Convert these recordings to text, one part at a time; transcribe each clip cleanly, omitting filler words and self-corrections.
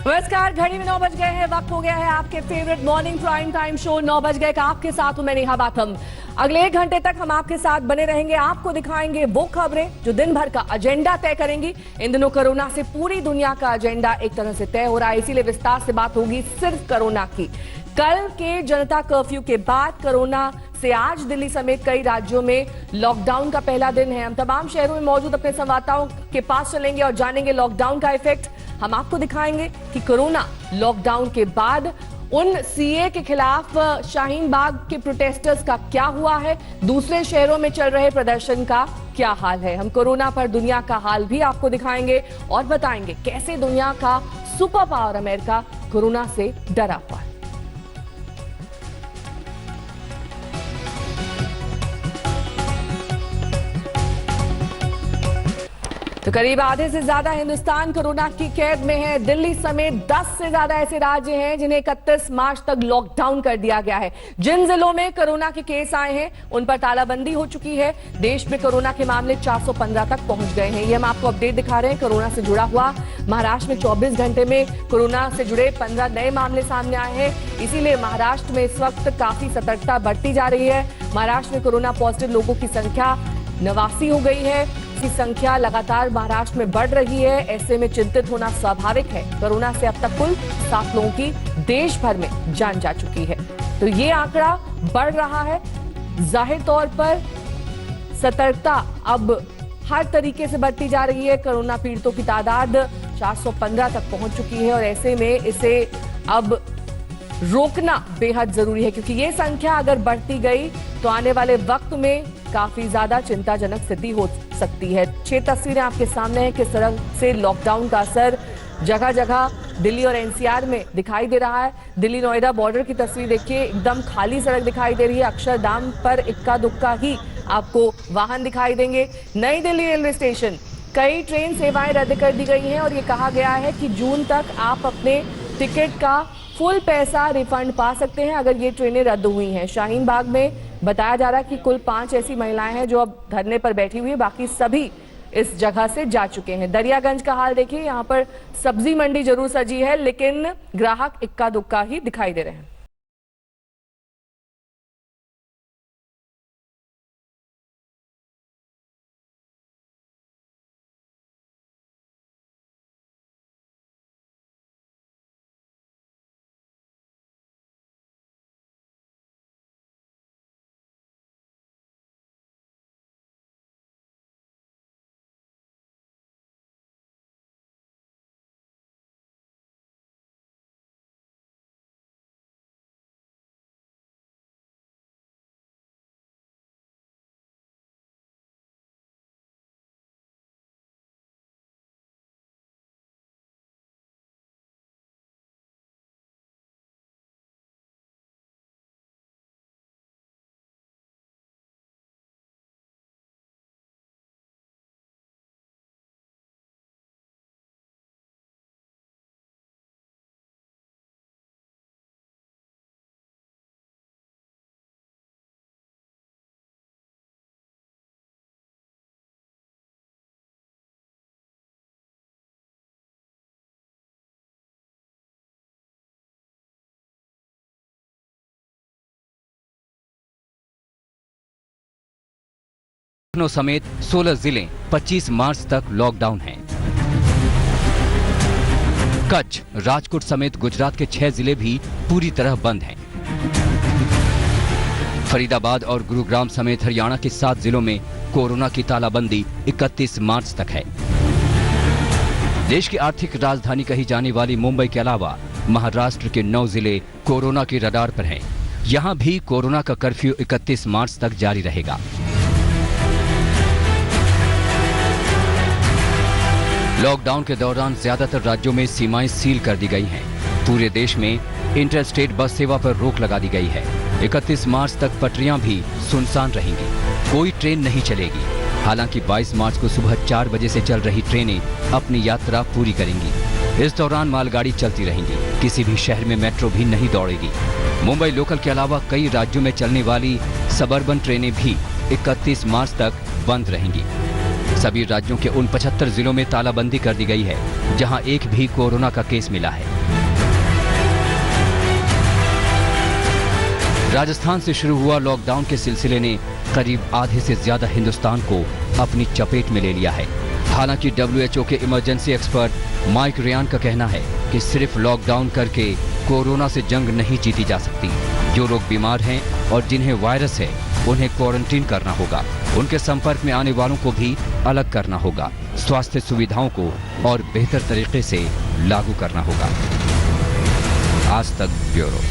नमस्कार, घड़ी में 9 बज गए हैं। वक्त हो गया है आपके favourite morning prime time show 9 बज गए का। आपके साथ हूं मैं नेहा बाथम। अगले 1 घंटे तक हम आपके साथ बने रहेंगे। आपको दिखाएंगे वो खबरें जो दिन भर का एजेंडा तय करेंगी। इन दिनों कोरोना से पूरी दुनिया का एजेंडा एक तरह से तय हो रहा है, इसीलिए विस्तार से बात होगी सिर्फ कोरोना की। कल के जनता कर्फ्यू के बाद कोरोना से आज दिल्ली समेत कई राज्यों में लॉकडाउन का पहला दिन है। हम तमाम शहरों में मौजूद अपने संवाददाताओं के पास चलेंगे और जानेंगे लॉकडाउन का इफेक्ट। हम आपको दिखाएंगे कि कोरोना लॉकडाउन के बाद उन सीए के खिलाफ शाहीन बाग के प्रोटेस्टर्स का क्या हुआ है, दूसरे शहरों में चल रहे प्रदर्शन का क्या हाल है। हम कोरोना पर दुनिया का हाल भी आपको दिखाएंगे और बताएंगे कैसे दुनिया का सुपर पावर अमेरिका कोरोना से डरा हुआ है। तो करीब आधे से ज्यादा हिंदुस्तान कोरोना की कैद में है। दिल्ली समेत 10 से ज्यादा ऐसे राज्य हैं जिन्हें 31 मार्च तक लॉकडाउन कर दिया गया है। जिन जिलों में कोरोना के केस आए हैं उन पर तालाबंदी हो चुकी है। देश में कोरोना के मामले 415 तक पहुंच गए हैं। ये हम आपको अपडेट दिखा रहे हैं कोरोना से जुड़ा हुआ। महाराष्ट्र में 24 घंटे में कोरोना से जुड़े 15 नए मामले सामने आए हैं। इसीलिए महाराष्ट्र में इस वक्त काफी सतर्कता बरती जा रही है। महाराष्ट्र में कोरोना पॉजिटिव लोगों की संख्या 89 हो गई है। की संख्या लगातार महाराष्ट्र में बढ़ रही है। ऐसे में चिंतित होना स्वाभाविक है। कोरोना से अब तक कुल 7 लोगों की देश भर में जान जा चुकी है। तो ये आंकड़ा बढ़ रहा है। जाहिर तौर पर सतर्कता अब हर तरीके से बढ़ती जा रही है। कोरोना पीड़ितों की तादाद 415 तक पहुंच चुकी है और ऐसे में इसे अब रोकना बेहद जरूरी है, क्योंकि ये संख्या अगर बढ़ती गई तो आने वाले वक्त में काफी ज्यादा चिंताजनक स्थिति हो सकती है। 6 तस्वीरें आपके सामने हैं किस तरह से लॉकडाउन का असर जगह जगह दिल्ली और एनसीआर में दिखाई दे रहा है। दिल्ली नोएडा बॉर्डर की तस्वीर देखिए, एकदम खाली सड़क दिखाई दे रही है। अक्षरधाम पर इक्का दुक्का ही आपको वाहन दिखाई देंगे। नई दिल्ली रेलवे स्टेशन कई ट्रेन सेवाएं रद्द कर दी गई हैं और ये कहा गया है कि जून तक आप अपने टिकट का फुल पैसा रिफंड पा सकते हैं अगर ये ट्रेनें रद्द हुई हैं। शाहीन बाग में बताया जा रहा है कि कुल 5 ऐसी महिलाएं हैं जो अब धरने पर बैठी हुई है, बाकी सभी इस जगह से जा चुके हैं। दरियागंज का हाल देखिए, यहाँ पर सब्जी मंडी जरूर सजी है लेकिन ग्राहक इक्का दुक्का ही दिखाई दे रहे हैं। लखनऊ समेत 16 जिले 25 मार्च तक लॉकडाउन हैं। कच्छ, राजकोट समेत गुजरात के 6 जिले भी पूरी तरह बंद हैं। फरीदाबाद और गुरुग्राम समेत हरियाणा के 7 जिलों में कोरोना की तालाबंदी 31 मार्च तक है। देश की आर्थिक राजधानी कही जाने वाली मुंबई के अलावा महाराष्ट्र के 9 जिले कोरोना की रडार पर हैं। यहां भी कोरोना का कर्फ्यू 31 मार्च तक जारी रहेगा। लॉकडाउन के दौरान ज्यादातर राज्यों में सीमाएं सील कर दी गई हैं। पूरे देश में इंटर स्टेट बस सेवा पर रोक लगा दी गई है। 31 मार्च तक पटरियां भी सुनसान रहेंगी, कोई ट्रेन नहीं चलेगी। हालांकि 22 मार्च को सुबह 4 बजे से चल रही ट्रेनें अपनी यात्रा पूरी करेंगी। इस दौरान मालगाड़ी चलती रहेंगी। किसी भी शहर में मेट्रो भी नहीं दौड़ेगी। मुंबई लोकल के अलावा कई राज्यों में चलने वाली सबअर्बन ट्रेनें भी 31 मार्च तक बंद रहेंगी। सभी राज्यों के उन 75 जिलों में तालाबंदी कर दी गई है जहां एक भी कोरोना का केस मिला है। राजस्थान से शुरू हुआ लॉकडाउन के सिलसिले ने करीब आधे से ज्यादा हिंदुस्तान को अपनी चपेट में ले लिया है। हालांकि WHO के इमरजेंसी एक्सपर्ट माइक रियान का कहना है कि सिर्फ लॉकडाउन करके कोरोना से जंग नहीं जीती जा सकती। जो लोग बीमार हैं और जिन्हें वायरस है उन्हें क्वारंटीन करना होगा। उनके संपर्क में आने वालों को भी अलग करना होगा। स्वास्थ्य सुविधाओं को और बेहतर तरीके से लागू करना होगा। आज तक ब्यूरो।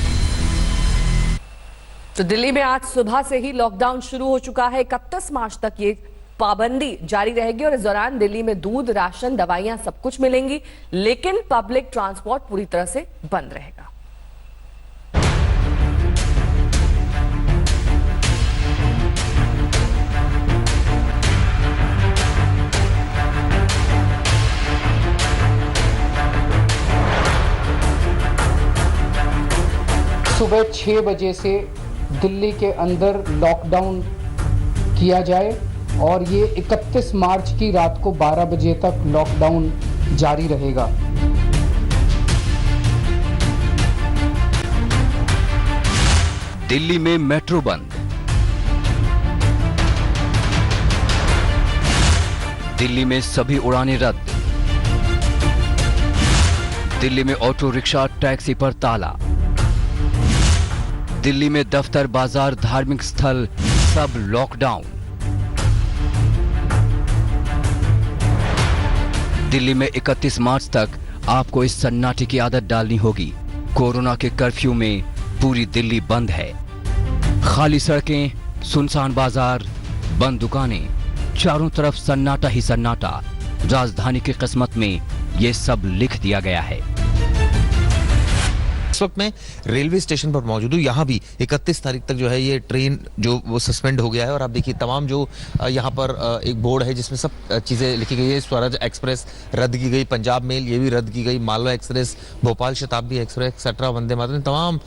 तो दिल्ली में आज सुबह से ही लॉकडाउन शुरू हो चुका है। 31 मार्च तक ये पाबंदी जारी रहेगी और इस दौरान दिल्ली में दूध, राशन, दवाइयां सब कुछ मिलेंगी, लेकिन पब्लिक ट्रांसपोर्ट पूरी तरह से बंद रहेगा। सुबह 6 बजे से दिल्ली के अंदर लॉकडाउन किया जाए और ये 31 मार्च की रात को 12 बजे तक लॉकडाउन जारी रहेगा। दिल्ली में मेट्रो बंद, दिल्ली में सभी उड़ानें रद्द, दिल्ली में ऑटो रिक्शा, टैक्सी पर ताला, दिल्ली में दफ्तर, बाजार, धार्मिक स्थल सब लॉकडाउन। दिल्ली में 31 मार्च तक आपको इस सन्नाटे की आदत डालनी होगी। कोरोना के कर्फ्यू में पूरी दिल्ली बंद है। खाली सड़कें, सुनसान बाजार, बंद दुकानें, चारों तरफ सन्नाटा ही सन्नाटा। राजधानी की किस्मत में ये सब लिख दिया गया है। इस वक्त मैं रेलवे स्टेशन पर मौजूद हूँ। यहाँ भी 31 तारीख तक जो है ये ट्रेन जो वो सस्पेंड हो गया है और आप देखिए तमाम जो यहाँ पर एक बोर्ड है जिसमें सब चीज़ें लिखी गई है। स्वराज एक्सप्रेस रद्द की गई, पंजाब मेल ये भी रद्द की गई, मालवा एक्सप्रेस, भोपाल शताब्दी एक्सप्रेस एक्सेट्रा, वंदे मातरम, तमाम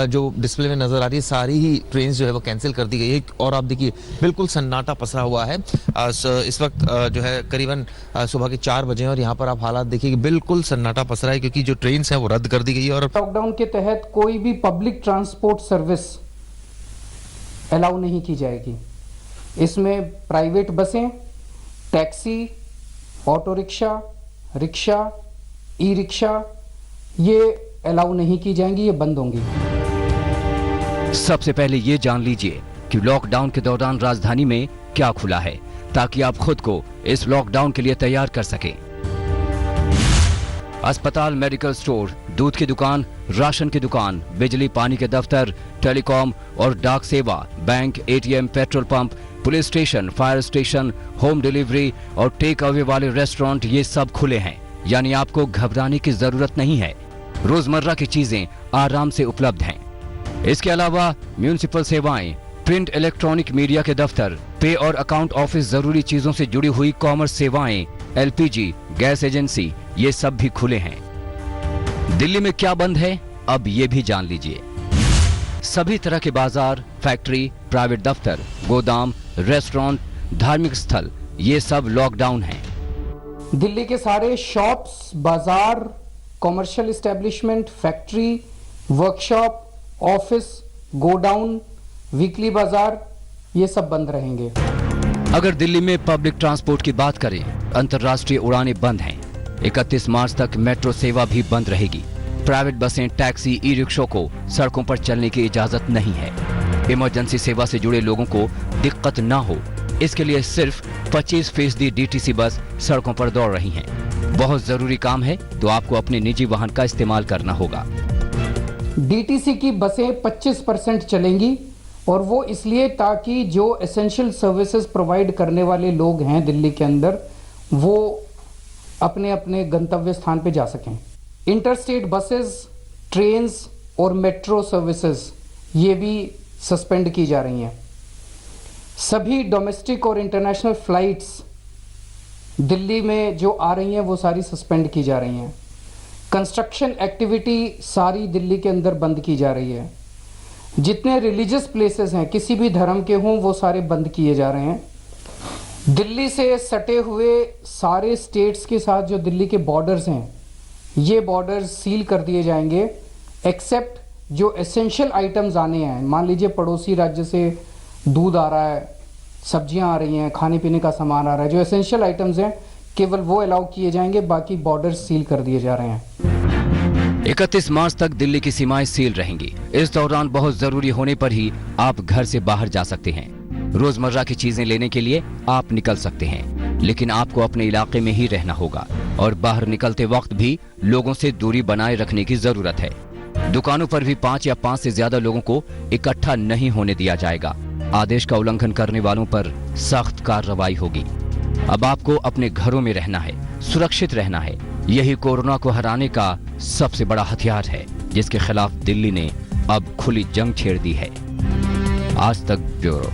जो डिस्प्ले में नजर आ रही है सारी ही ट्रेन जो है वो कैंसिल कर दी गई है। और आप देखिए बिल्कुल सन्नाटा पसरा हुआ है। इस वक्त जो है करीबन सुबह के 4 बजे और यहाँ पर आप हालात देखिए कि बिल्कुल सन्नाटा पसरा है क्योंकि जो ट्रेन है वो रद्द कर दी गई है। और लॉकडाउन के तहत कोई भी पब्लिक ट्रांसपोर्ट सर्विस अलाउ नहीं की जाएगी। इसमें प्राइवेट बसें, taxi, auto rickshaw, rickshaw, e rickshaw ये अलाउ नहीं की जाएंगी, ये बंद होंगी। सबसे पहले ये जान लीजिए कि लॉकडाउन के दौरान राजधानी में क्या खुला है ताकि आप खुद को इस लॉकडाउन के लिए तैयार कर सकें। अस्पताल, मेडिकल स्टोर, दूध की दुकान, राशन की दुकान, बिजली पानी के दफ्तर, टेलीकॉम और डाक सेवा, bank, ATM, petrol pump, police station, fire station, home delivery और टेक अवे वाले रेस्टोरेंट ये सब खुले हैं। यानी आपको घबराने की जरूरत नहीं है। रोजमर्रा की चीजें आराम से उपलब्ध हैं। इसके अलावा म्यूनिसिपल सेवाएं, प्रिंट इलेक्ट्रॉनिक मीडिया के दफ्तर, पे और अकाउंट ऑफिस, जरूरी चीजों से जुड़ी हुई कॉमर्स सेवाएं, LPG, गैस एजेंसी ये सब भी खुले हैं। दिल्ली में क्या बंद है अब ये भी जान लीजिए। सभी तरह के बाजार, फैक्ट्री, प्राइवेट दफ्तर, गोदाम, रेस्टोरेंट, धार्मिक स्थल ये सब लॉकडाउन हैं। दिल्ली के सारे शॉप्स, बाजार, commercial establishment, factory, workshop, office, godown, weekly बाजार ये सब बंद रहेंगे। अगर दिल्ली में पब्लिक ट्रांसपोर्ट की बात करें, अंतर्राष्ट्रीय उड़ानें बंद हैं। 31 मार्च तक मेट्रो सेवा भी बंद रहेगी। प्राइवेट बसें, टैक्सी, ई रिक्शों को सड़कों पर चलने की इजाजत नहीं है। इमरजेंसी सेवा से जुड़े लोगों को दिक्कत ना हो इसके लिए सिर्फ 25% DTC बस सड़कों पर दौड़ रही हैं। बहुत जरूरी काम है तो आपको अपने निजी वाहन का इस्तेमाल करना होगा। DTC की बसें 25% चलेंगी और वो इसलिए ताकि जो एसेंशियल सर्विसेज प्रोवाइड करने वाले लोग हैं दिल्ली के अंदर वो अपने अपने गंतव्य स्थान पे जा सकें। इंटरस्टेट बसेस, ट्रेन्स और मेट्रो सर्विसेज ये भी सस्पेंड की जा रही हैं। सभी डोमेस्टिक और इंटरनेशनल फ्लाइट्स दिल्ली में जो आ रही हैं वो सारी सस्पेंड की जा रही हैं। कंस्ट्रक्शन एक्टिविटी सारी दिल्ली के अंदर बंद की जा रही है। जितने रिलीजियस प्लेसेस हैं किसी भी धर्म के हों वो सारे बंद किए जा रहे हैं। दिल्ली से सटे हुए सारे स्टेट्स के साथ जो दिल्ली के बॉर्डर्स हैं ये बॉर्डर्स सील कर दिए जाएंगे एक्सेप्ट जो एसेंशियल आइटम्स आने हैं, मान लीजिए पड़ोसी राज्य से दूध आ रहा है, सब्जियां आ रही हैं, खाने पीने का सामान आ रहा है, जो एसेंशियल आइटम्स हैं केवल वो अलाउ किए जाएंगे, बाकी बॉर्डर सील कर दिए जा रहे हैं। 31 मार्च तक दिल्ली की सीमाएं सील रहेंगी। इस दौरान बहुत जरूरी होने पर ही आप घर से बाहर जा सकते हैं। रोजमर्रा की चीजें लेने के लिए आप निकल सकते हैं, लेकिन आपको अपने इलाके में ही रहना होगा और बाहर निकलते वक्त भी लोगों से दूरी बनाए रखने की जरूरत है। दुकानों पर भी 5 या 5 से ज्यादा लोगों को इकट्ठा नहीं होने दिया जाएगा। आदेश का उल्लंघन करने वालों पर सख्त कार्रवाई होगी। अब आपको अपने घरों में रहना है, सुरक्षित रहना है। यही कोरोना को हराने का सबसे बड़ा हथियार है, जिसके खिलाफ दिल्ली ने अब खुली जंग छेड़ दी है। आज तक ब्यूरो।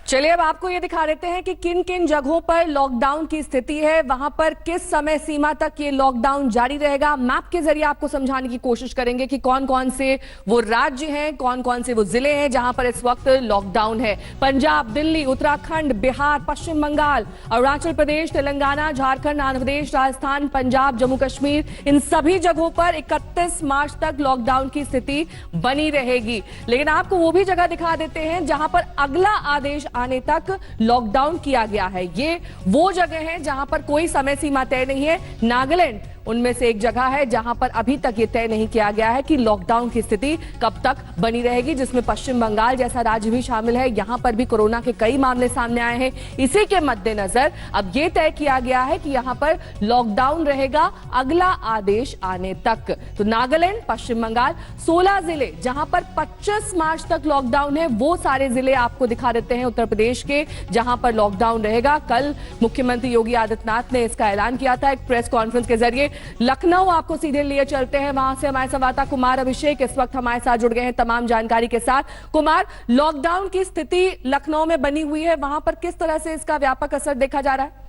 चलिए अब आपको ये दिखा देते हैं कि किन किन जगहों पर लॉकडाउन की स्थिति है, वहां पर किस समय सीमा तक ये लॉकडाउन जारी रहेगा। मैप के जरिए आपको समझाने की कोशिश करेंगे कि कौन कौन से वो राज्य हैं, कौन कौन से वो जिले हैं जहां पर इस वक्त लॉकडाउन है। पंजाब, दिल्ली, उत्तराखंड, बिहार, पश्चिम बंगाल, अरुणाचल प्रदेश, तेलंगाना, झारखंड, आंध्र प्रदेश, राजस्थान, पंजाब, जम्मू कश्मीर, इन सभी जगहों पर 31 मार्च तक लॉकडाउन की स्थिति बनी रहेगी। लेकिन आपको वो भी जगह दिखा देते हैं जहां पर अगला आदेश आने तक लॉकडाउन किया गया है। ये वो जगह है जहां पर कोई समय सीमा तय नहीं है। नागालैंड उनमें से एक जगह है जहां पर अभी तक ये तय नहीं किया गया है कि लॉकडाउन की स्थिति कब तक बनी रहेगी, जिसमें पश्चिम बंगाल जैसा राज्य भी शामिल है। यहां पर भी कोरोना के कई मामले सामने आए हैं। इसी के मद्देनजर अब ये तय किया गया है कि यहां पर लॉकडाउन रहेगा अगला आदेश आने तक। तो नागालैंड, पश्चिम बंगाल, 16 जिले जहां पर 25 मार्च तक लॉकडाउन है, वो सारे जिले आपको दिखा देते हैं उत्तर प्रदेश के, जहां पर लॉकडाउन रहेगा। कल मुख्यमंत्री योगी आदित्यनाथ ने इसका ऐलान किया था एक प्रेस कॉन्फ्रेंस के जरिए। लखनऊ आपको सीधे लिए चलते हैं, वहां से हमारे संवाददाता कुमार अभिषेक इस वक्त हमारे साथ जुड़ गए हैं तमाम जानकारी के साथ। कुमार, लॉकडाउन की स्थिति लखनऊ में बनी हुई है, वहां पर किस तरह से इसका व्यापक असर देखा जा रहा है?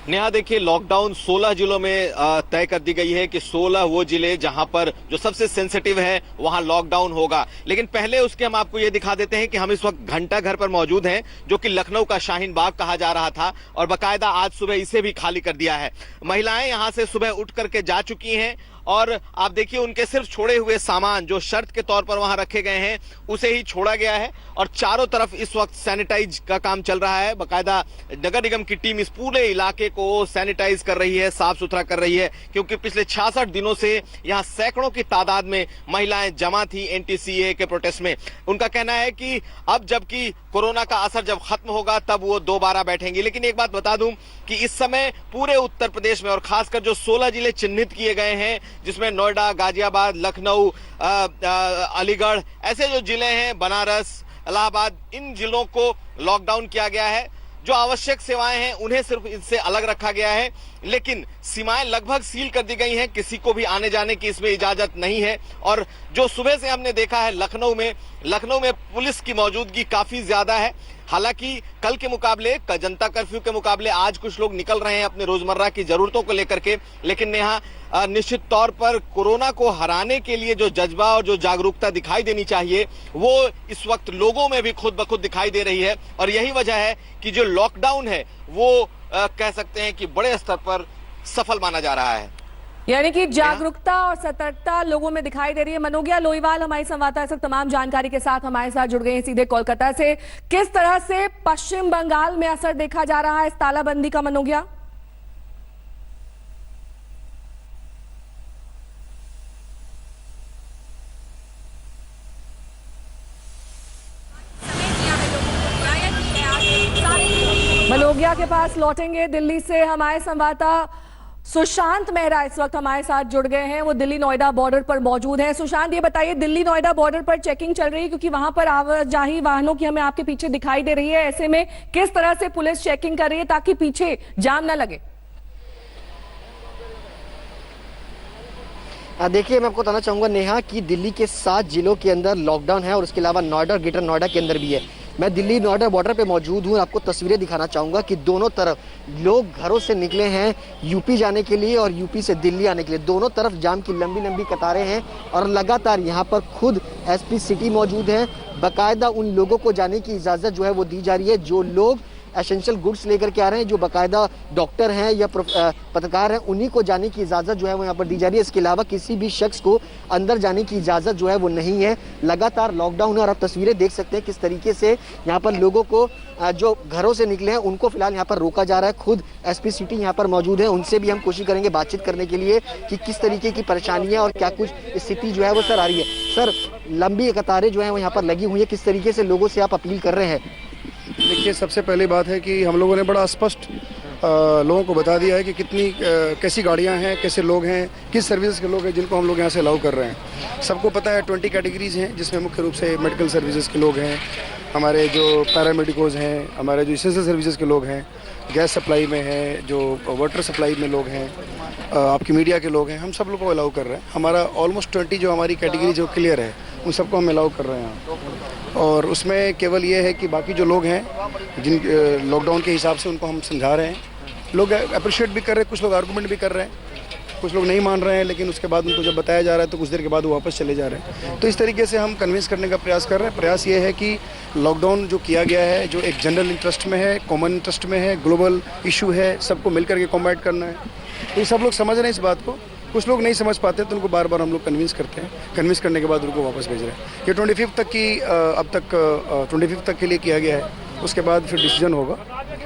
नेहा देखिए, लॉकडाउन 16 जिलों में तय कर दी गई है कि 16 वो जिले जहां पर जो सबसे सेंसिटिव है वहां लॉकडाउन होगा। लेकिन पहले उसके हम आपको ये दिखा देते हैं कि हम इस वक्त घंटा घर पर मौजूद हैं, जो कि लखनऊ का शाहीन बाग कहा जा रहा था और बाकायदा आज सुबह इसे भी खाली कर दिया है। महिलाएं यहां से सुबह उठ करके जा चुकी हैं और आप देखिए उनके सिर्फ छोड़े हुए सामान जो शर्त के तौर पर वहां रखे गए हैं उसे ही छोड़ा गया है और चारों तरफ इस वक्त सैनिटाइज का काम चल रहा है। बाकायदा नगर निगम की टीम इस पूरे इलाके को सैनिटाइज कर रही है, साफ सुथरा कर रही है, क्योंकि पिछले 66 दिनों से यहां सैकड़ों की तादाद में महिलाएं जमा थी एनटीसीए के प्रोटेस्ट में। उनका कहना है कि अब जबकि कोरोना का असर जब खत्म होगा तब वो दोबारा बैठेंगी। लेकिन एक बात बता दूं कि इस समय पूरे उत्तर प्रदेश में और खासकर जो 16 जिले चिन्हित किए गए हैं, जिसमें नोएडा, गाजियाबाद, लखनऊ, अलीगढ़, ऐसे जो जिले हैं, बनारस, इलाहाबाद, इन जिलों को लॉकडाउन किया गया है। जो आवश्यक सेवाएं हैं उन्हें सिर्फ इससे अलग रखा गया है, लेकिन सीमाएं लगभग सील कर दी गई हैं, किसी को भी आने जाने की इसमें इजाजत नहीं है। और जो सुबह से हमने देखा है लखनऊ में पुलिस की मौजूदगी काफी ज्यादा है। हालांकि कल के मुकाबले, जनता कर्फ्यू के मुकाबले आज कुछ लोग निकल रहे हैं अपने रोजमर्रा की जरूरतों को लेकर के, लेकिन यहाँ निश्चित तौर पर कोरोना को हराने के लिए जो जज्बा और जो जागरूकता दिखाई देनी चाहिए वो इस वक्त लोगों में भी खुद ब खुद दिखाई दे रही है। और यही वजह है कि जो लॉकडाउन है वो कह सकते हैं कि बड़े स्तर पर सफल माना जा रहा है। यानी कि जागरूकता और सतर्कता लोगों में दिखाई दे रही है। मनोज्ञा लोईवाल हमारी संवाददाता तमाम जानकारी के साथ हमारे साथ जुड़ गए हैं सीधे कोलकाता से। किस तरह से पश्चिम बंगाल में असर देखा जा रहा है इस तालाबंदी का, मनोज्ञा? मनोज्ञा के पास लौटेंगे। दिल्ली से हमारे संवाददाता सुशांत मेहरा इस वक्त हमारे साथ जुड़ गए हैं, वो दिल्ली नोएडा बॉर्डर पर मौजूद हैं। सुशांत, ये बताइए, दिल्ली नोएडा बॉर्डर पर चेकिंग चल रही है क्योंकि वहां पर आवाजाही वाहनों की हमें आपके पीछे दिखाई दे रही है, ऐसे में किस तरह से पुलिस चेकिंग कर रही है ताकि पीछे जाम ना लगे? देखिए, मैं आपको बताना चाहूंगा नेहा कि दिल्ली के 7 जिलों के अंदर लॉकडाउन है और उसके अलावा नोएडा और ग्रेटर नोएडा के अंदर भी है। मैं दिल्ली नोएडा बॉर्डर पे मौजूद हूँ, आपको तस्वीरें दिखाना चाहूँगा कि दोनों तरफ लोग घरों से निकले हैं यूपी जाने के लिए और यूपी से दिल्ली आने के लिए। दोनों तरफ जाम की लंबी लंबी कतारें हैं और लगातार यहाँ पर खुद एसपी सिटी मौजूद हैं। बाकायदा उन लोगों को जाने की इजाज़त जो है वो दी जा रही है जो लोग एसेंशियल गुड्स लेकर के आ रहे हैं, जो बाकायदा डॉक्टर हैं या पत्रकार हैं, उन्हीं को जाने की इजाज़त जो है वो यहाँ पर दी जा रही है। इसके अलावा किसी भी शख्स को अंदर जाने की इजाज़त जो है वो नहीं है। लगातार लॉकडाउन है और आप तस्वीरें देख सकते हैं किस तरीके से यहाँ पर लोगों को जो घरों से निकले हैं उनको फिलहाल यहाँ पर रोका जा रहा है। खुद एसपी सिटी यहाँ पर मौजूद है, उनसे भी हम कोशिश करेंगे बातचीत करने के लिए कि किस तरीके की परेशानियां और क्या कुछ स्थिति जो है वो सर आ रही है। सर, लंबी कतारें जो है वो यहाँ पर लगी हुई है, किस तरीके से लोगों से आप अपील कर रहे हैं? देखिए, सबसे पहली बात है कि हम लोगों ने बड़ा स्पष्ट लोगों को बता दिया है कि कैसी गाड़ियां हैं, कैसे लोग हैं, किस सर्विसेज के लोग हैं जिनको हम लोग यहाँ से अलाउ कर रहे हैं। सबको पता है 20 कैटेगरीज हैं, जिसमें मुख्य रूप से मेडिकल सर्विसेज के लोग हैं, हमारे जो पैरामेडिकोज हैं, हमारे जो एसेंशियल सर्विसेज के लोग हैं, गैस सप्लाई में हैं, जो वाटर सप्लाई में लोग हैं, आपकी मीडिया के लोग हैं, हम सब लोग को अलाउ कर रहे हैं। हमारा ऑलमोस्ट 20 जो हमारी कैटेगरी जो क्लियर है उन सबको हम अलाउ कर रहे हैं। और उसमें केवल ये है कि बाकी जो लोग हैं जिन लॉकडाउन के हिसाब से उनको हम समझा रहे हैं, लोग अप्रिशिएट भी कर रहे हैं, कुछ लोग आर्गूमेंट भी कर रहे हैं, कुछ लोग नहीं मान रहे हैं, लेकिन उसके बाद उनको जब बताया जा रहा है तो कुछ देर के बाद वो वापस चले जा रहे हैं। तो इस तरीके से हम कन्विंस करने का प्रयास कर रहे हैं। प्रयास ये है कि लॉकडाउन जो किया गया है, जो एक जनरल इंटरेस्ट में है, कॉमन इंटरेस्ट में है, ग्लोबल इशू है, सबको मिलकर के कॉम्बैट करना है। तो ये सब लोग समझ रहे हैं इस बात को। कुछ लोग नहीं समझ पाते तो उनको बार बार हम लोग कन्विंस करते हैं। कन्विंस करने के बाद उनको वापस भेज रहे हैं। ये 25 तक की अब तक 25 तक के लिए किया गया है, उसके बाद फिर डिसीजन होगा।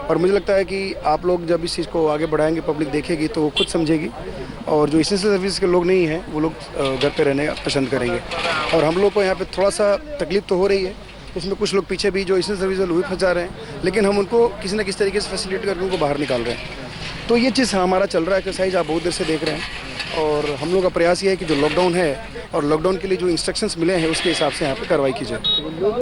और मुझे लगता है कि आप लोग जब इस चीज़ को आगे बढ़ाएंगे, पब्लिक देखेगी तो वो खुद समझेगी। और जो एसेंशियल सर्विस के लोग नहीं हैं वो लोग घर पे रहने पसंद करेंगे। और हम लोग को यहाँ पे थोड़ा सा तकलीफ तो हो रही है, इसमें कुछ लोग पीछे भी जो एसेंशियल सर्विस वो भी फंस जा रहे हैं, लेकिन हम उनको किसी न किसी तरीके से फैसिलिटेट करके उनको बाहर निकाल रहे हैं। तो ये चीज़ हमारा चल रहा है, एक्सरसाइज आप बहुत देर से देख रहे हैं। और हम लोग का प्रयास ये है कि जो लॉकडाउन है और लॉकडाउन के लिए जो इंस्ट्रक्शंस मिले हैं उसके हिसाब से यहाँ पे कार्रवाई की जाए।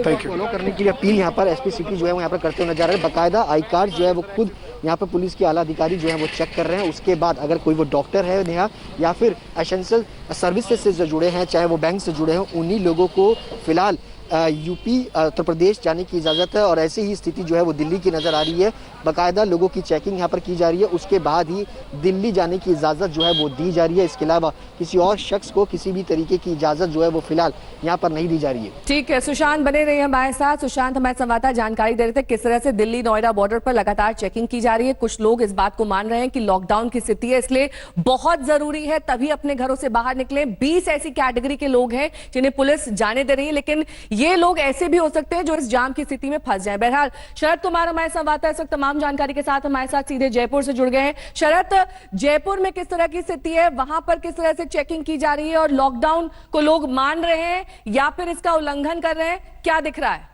Thank you. फॉलो करने की अपील यहाँ पर एसपी सिटी जो है वो यहाँ पर करते हुए नजर आ रहे हैं। बाकायदा आई कार्ड जो है वो खुद यहाँ पर पुलिस के आला अधिकारी जो है वो चेक कर रहे हैं। उसके बाद अगर कोई वो डॉक्टर है नेहा या फिर एसेंशियल सर्विसेज से जो जुड़े हैं, चाहे वो बैंक से जुड़े हों, उन्हीं लोगों को फिलहाल यूपी उत्तर प्रदेश जाने की इजाज़त है। और ऐसी ही स्थिति जो है वो दिल्ली की नज़र आ रही है। बाकायदा लोगों की चेकिंग यहाँ पर की जा रही है, उसके बाद ही दिल्ली जाने की इजाज़त जो है वो दी जा रही है। इसके अलावा किसी और शख्स को किसी भी तरीके की इजाज़त जो है वो फिलहाल यहाँ पर नहीं दी जा रही है। ठीक है, सुशांत बने रहे हमारे साथ। सुशांत, हमारे संवाददाता जानकारी दे रहे थे किस तरह से दिल्ली नोएडा बॉर्डर पर लगातार चेकिंग की जा रही है। कुछ लोग इस बात को मान रहे हैं कि लॉकडाउन की स्थिति है, इसलिए बहुत जरूरी है तभी अपने घरों से बाहर निकले। 20 ऐसी कैटेगरी के लोग हैं जिन्हें पुलिस जाने दे रही है, लेकिन ये लोग ऐसे भी हो सकते हैं जो इस जाम की स्थिति में फंस जाएं। बहरहाल शरद कुमार हमारे संवाददाता इस वक्त तमाम जानकारी के साथ हमारे साथ सीधे जयपुर से जुड़ गए हैं। शरद, जयपुर में किस तरह की स्थिति है, वहां पर किस तरह से चेकिंग की जा रही है और लॉकडाउन को लोग मान रहे हैं या फिर इसका उल्लंघन कर रहे हैं, क्या दिख रहा है?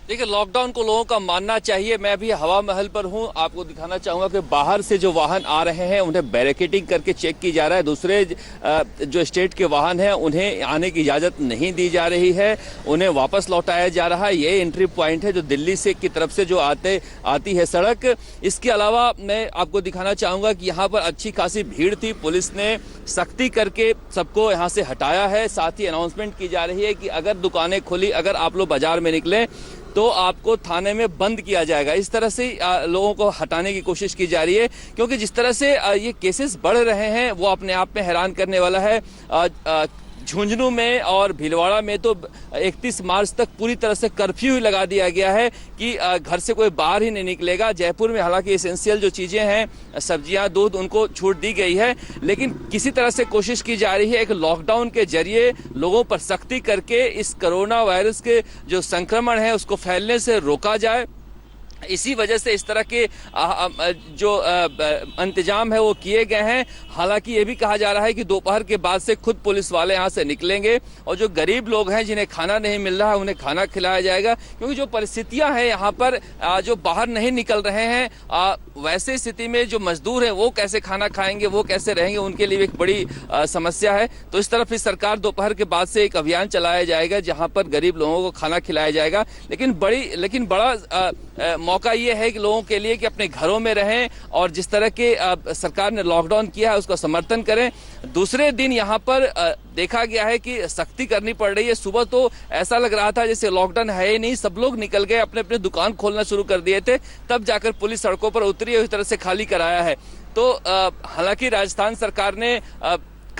देखिए, लॉकडाउन को लोगों का मानना चाहिए। मैं भी हवा महल पर हूं, आपको दिखाना चाहूंगा कि बाहर से जो वाहन आ रहे हैं उन्हें बैरिकेडिंग करके चेक की जा रहा है। दूसरे जो स्टेट के वाहन हैं उन्हें आने की इजाजत नहीं दी जा रही है, उन्हें वापस लौटाया जा रहा है। ये एंट्री पॉइंट है जो दिल्ली से की तरफ से जो आती है सड़क। इसके अलावा मैं आपको दिखाना चाहूंगा कि यहाँ पर अच्छी खासी भीड़ थी, पुलिस ने सख्ती करके सबको यहाँ से हटाया है। साथ ही अनाउंसमेंट की जा रही है कि अगर दुकानें खुली, अगर आप लोग बाजार में निकले तो आपको थाने में बंद किया जाएगा। इस तरह से लोगों को हटाने की कोशिश की जा रही है, क्योंकि जिस तरह से ये केसेस बढ़ रहे हैं वो अपने आप में हैरान करने वाला है। झुंझुनू में और भीलवाड़ा में तो 31 मार्च तक पूरी तरह से कर्फ्यू ही लगा दिया गया है कि घर से कोई बाहर ही नहीं निकलेगा। जयपुर में हालांकि एसेंशियल जो चीजें हैं, सब्जियां, दूध, उनको छूट दी गई है, लेकिन किसी तरह से कोशिश की जा रही है एक लॉकडाउन के जरिए लोगों पर सख्ती करके इस कोरोना वायरस के जो संक्रमण है उसको फैलने से रोका जाए। इसी वजह से इस तरह के जो इंतजाम है वो किए गए हैं। हालांकि ये भी कहा जा रहा है कि दोपहर के बाद से खुद पुलिस वाले यहाँ से निकलेंगे और जो गरीब लोग हैं जिन्हें खाना नहीं मिल रहा है उन्हें खाना खिलाया जाएगा, क्योंकि जो परिस्थितियां हैं यहाँ पर जो बाहर नहीं निकल रहे हैं, वैसे स्थिति में जो मजदूर हैं वो कैसे खाना खाएंगे, वो कैसे रहेंगे, उनके लिए एक बड़ी समस्या है। तो इस तरफ इस सरकार दोपहर के बाद से एक अभियान चलाया जाएगा जहाँ पर गरीब लोगों को खाना खिलाया जाएगा। लेकिन बड़ा मौका ये है कि लोगों के लिए कि अपने घरों में रहें और जिस तरह के सरकार ने लॉकडाउन किया है उसका समर्थन करें। दूसरे दिन यहाँ पर देखा गया है कि सख्ती करनी पड़ रही है। सुबह तो ऐसा लग रहा था जैसे लॉकडाउन है ही नहीं, सब लोग निकल गए, अपने अपने दुकान खोलना शुरू कर दिए थे, तब जाकर पुलिस सड़कों पर उतरी और इस तरह से खाली कराया है। तो हालांकि राजस्थान सरकार ने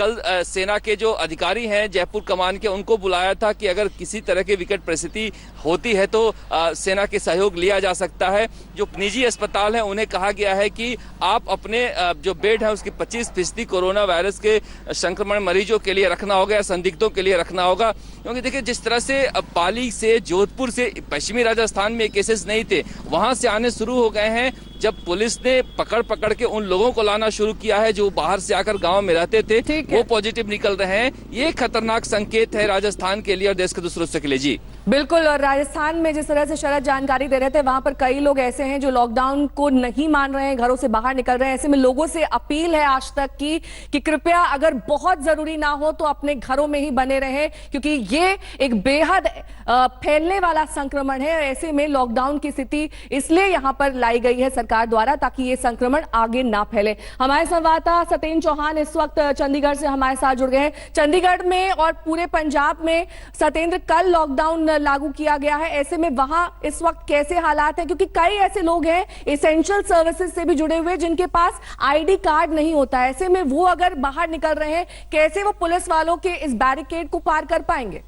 कल सेना के जो अधिकारी हैं जयपुर कमान के, उनको बुलाया था कि अगर किसी तरह की विकट परिस्थिति होती है तो सेना के सहयोग लिया जा सकता है। जो निजी अस्पताल हैं उन्हें कहा गया है कि आप अपने जो बेड है उसकी 25% कोरोना वायरस के संक्रमण मरीजों के लिए रखना होगा या संदिग्धों के लिए रखना होगा। क्योंकि देखिए जिस तरह से पाली से, जोधपुर से, पश्चिमी राजस्थान में केसेस नहीं थे, वहां से आने शुरू हो गए हैं। जब पुलिस ने पकड़ के उन लोगों को लाना शुरू किया है जो बाहर से आकर गांव में रहते थे, वो पॉजिटिव निकल रहे हैं। ये खतरनाक संकेत है राजस्थान के लिए और देश के दूसरे हिस्सों के लिए। जी बिल्कुल, और राजस्थान में जिस तरह से शरद जानकारी दे रहे थे, वहां पर कई लोग ऐसे हैं जो लॉकडाउन को नहीं मान रहे हैं, घरों से बाहर निकल रहे हैं। ऐसे में लोगों से अपील है आज तक की कि कृपया अगर बहुत जरूरी ना हो तो अपने घरों में ही बने रहें, क्योंकि ये एक बेहद फैलने वाला संक्रमण है। ऐसे में लॉकडाउन की स्थिति इसलिए यहां पर लाई गई है सरकार द्वारा ताकि ये संक्रमण आगे ना फैले। हमारे संवाददाता सत्येंद्र चौहान इस वक्त चंडीगढ़ से हमारे साथ जुड़ गए हैं। चंडीगढ़ में और पूरे पंजाब में सत्येंद्र कल लॉकडाउन लागू किया गया है, ऐसे में वहां इस वक्त कैसे हालात हैं? क्योंकि कई ऐसे लोग हैं एसेंशियल सर्विसेज से भी जुड़े हुए जिनके पास आईडी कार्ड नहीं होता है। ऐसे में वो अगर बाहर निकल रहे हैं, कैसे वो पुलिस वालों के इस बैरिकेड को पार कर पाएंगे?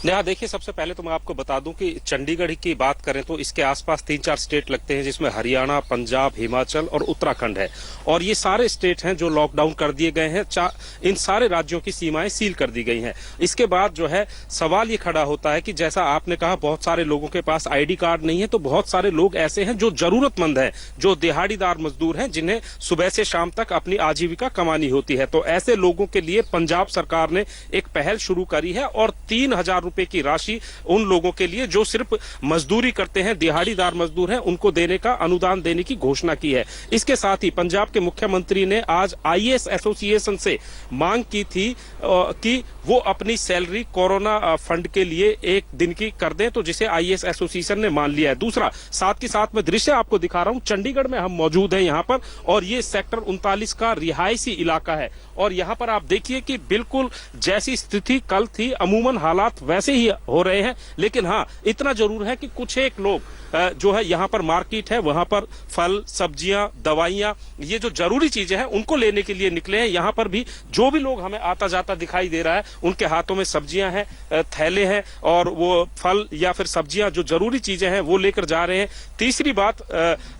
नेहा, देखिए सबसे पहले तो मैं आपको बता दूं कि चंडीगढ़ की बात करें तो इसके आसपास 3-4 स्टेट लगते हैं जिसमें हरियाणा, पंजाब, हिमाचल और उत्तराखंड है। और ये सारे स्टेट हैं जो लॉकडाउन कर दिए गए हैं। इन सारे राज्यों की सीमाएं सील कर दी गई हैं। इसके बाद जो है सवाल ये खड़ा होता है कि जैसा आपने कहा बहुत सारे लोगों के पास आईडी कार्ड नहीं है, तो बहुत सारे लोग ऐसे हैं जो जरूरतमंद हैं, जो दिहाड़ीदार मजदूर हैं, जिन्हें सुबह से शाम तक अपनी आजीविका कमानी होती है। तो ऐसे लोगों के लिए पंजाब सरकार ने एक पहल शुरू करी है और 3,000 रुपए की राशि उन लोगों के लिए जो सिर्फ मजदूरी करते हैं, दिहाड़ीदार मजदूर हैं, उनको देने का अनुदान देने की घोषणा की है। इसके साथ ही पंजाब के मुख्यमंत्री ने आज आईएएस एसोसिएशन से मांग की थी कि वो अपनी सैलरी कोरोना फंड के लिए 1 दिन की कर दें, तो जिसे आईएएस एसोसिएशन ने मान लिया है। दूसरा, साथ ही साथ मैं दृश्य आपको दिखा रहा हूं, चंडीगढ़ में हम मौजूद हैं यहाँ पर, और ये सेक्टर 39 का रिहायशी इलाका है। और यहाँ पर आप देखिए कि बिल्कुल जैसी स्थिति कल थी, अमूमन हालात वैसे ही हो रहे हैं। लेकिन हाँ, इतना जरूर है कि कुछ एक लोग जो है यहाँ पर मार्केट है, वहां पर फल, सब्जियां, दवाइयां, ये जो जरूरी चीजें हैं उनको लेने के लिए निकले हैं। यहाँ पर भी जो भी लोग हमें आता जाता दिखाई दे रहा है, उनके हाथों में सब्जियां हैं, थैले हैं, और वो फल या फिर सब्जियां जो जरूरी चीजें हैं वो लेकर जा रहे हैं। तीसरी बात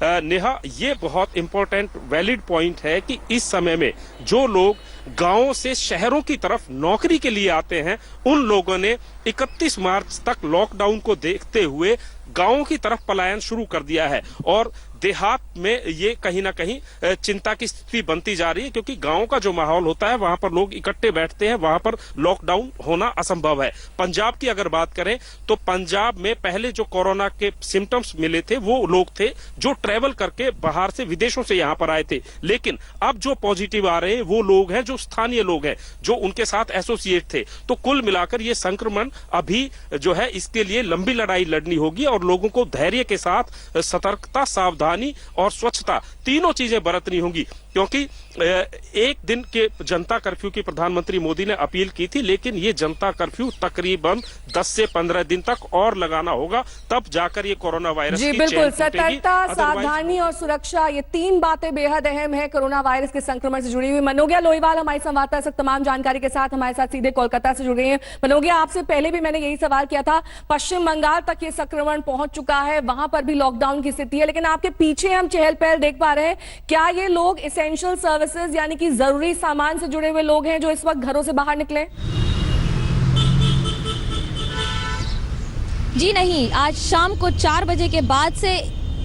नेहा, ये बहुत इंपॉर्टेंट वैलिड पॉइंट है कि इस समय में जो लोग गांवों से शहरों की तरफ नौकरी के लिए आते हैं, उन लोगों ने 31 मार्च तक लॉकडाउन को देखते हुए गांवों की तरफ पलायन शुरू कर दिया है। और देहात में ये कहीं ना कहीं चिंता की स्थिति बनती जा रही है, क्योंकि गांव का जो माहौल होता है वहां पर लोग इकट्ठे बैठते हैं, वहां पर लॉकडाउन होना असंभव है। पंजाब की अगर बात करें तो पंजाब में पहले जो कोरोना के सिम्टम्स मिले थे वो लोग थे जो ट्रेवल करके बाहर से, विदेशों से यहां पर आए थे। लेकिन अब जो पॉजिटिव आ रहे हैं वो लोग हैं जो स्थानीय लोग हैं, जो उनके साथ एसोसिएट थे। तो कुल मिलाकर ये संक्रमण अभी जो है इसके लिए लंबी लड़ाई लड़नी होगी और लोगों को धैर्य के साथ सतर्कता, सावधानी और स्वच्छता तीनों चीजें बरतनी होंगी। क्योंकि एक दिन के जनता कर्फ्यू की प्रधानमंत्री मोदी ने अपील की थी, लेकिन ये जनता कर्फ्यू तकरीबन 10 से 15 दिन तक और लगाना होगा, तब जाकर ये कोरोना वायरस जी बिल्कुल, सतर्कता, सावधानी और सुरक्षा, ये 3 बातें बेहद अहम है कोरोना वायरस के संक्रमण से जुड़ी हुई। मनोज्ञा लोहीवाल हमारी संवाददाता तमाम जानकारी के साथ हमारे साथ सीधे कोलकाता से जुड़ रही है। मनोज्ञा, आपसे पहले भी मैंने यही सवाल किया था, पश्चिम बंगाल तक ये संक्रमण पहुंच चुका है, वहां पर भी लॉकडाउन की स्थिति है, लेकिन आपके पीछे हम चहल पहल देख पा रहे हैं। क्या ये लोग एसेंशियल सर्विसेज यानी कि जरूरी सामान से जुड़े हुए लोग हैं जो इस वक्त घरों से बाहर निकले? जी नहीं, आज शाम को 4 बजे के बाद से